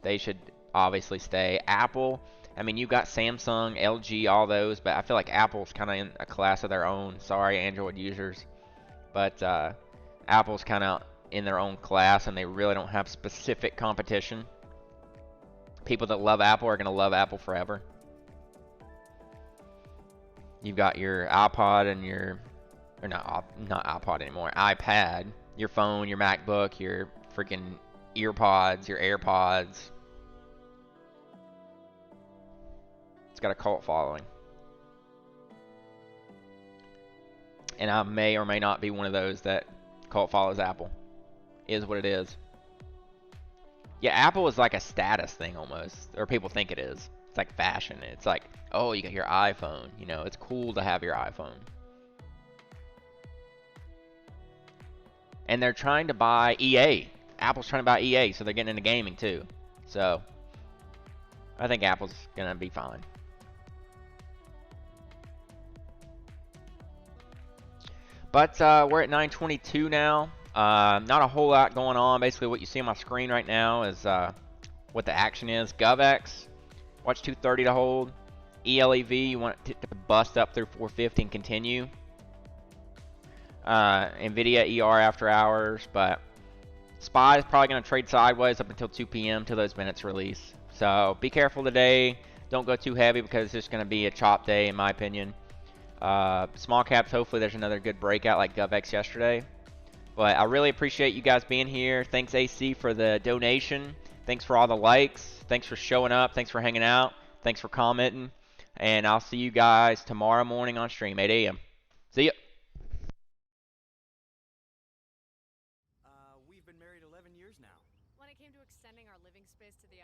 They should obviously stay. Apple, I mean, you've got Samsung, LG, all those, but I feel like Apple's kind of in a class of their own. Sorry, Android users. But Apple's kind of in their own class, and they really don't have specific competition. People that love Apple are going to love Apple forever. You've got your iPod and your, or not iPod anymore, iPad, your phone, your MacBook, your freaking earpods, your AirPods. It's got a cult following. And I may or may not be one of those that cult follows Apple. Is what it is. Yeah, Apple is like a status thing almost, or people think it is. It's like fashion. It's like, oh, you got your iPhone. It's cool to have your iPhone. And they're trying to buy EA. Apple's trying to buy EA, so they're getting into gaming too. So I think Apple's gonna be fine. But we're at 9:22 now. Not a whole lot going on. Basically, what you see on my screen right now is what the action is. GovX, watch 230 to hold. ELEV, you want it to bust up through 450 and continue. Nvidia ER after hours, but SPY is probably going to trade sideways up until 2 p.m. till those minutes release. So be careful today. Don't go too heavy because it's just going to be a chop day in my opinion. Small caps, hopefully there's another good breakout like GovX yesterday. But I really appreciate you guys being here. Thanks AC for the donation. Thanks for all the likes. Thanks for showing up. Thanks for hanging out. Thanks for commenting. And I'll see you guys tomorrow morning on stream, 8 a.m. See ya. We've been married 11 years now. When it came to extending our living space to the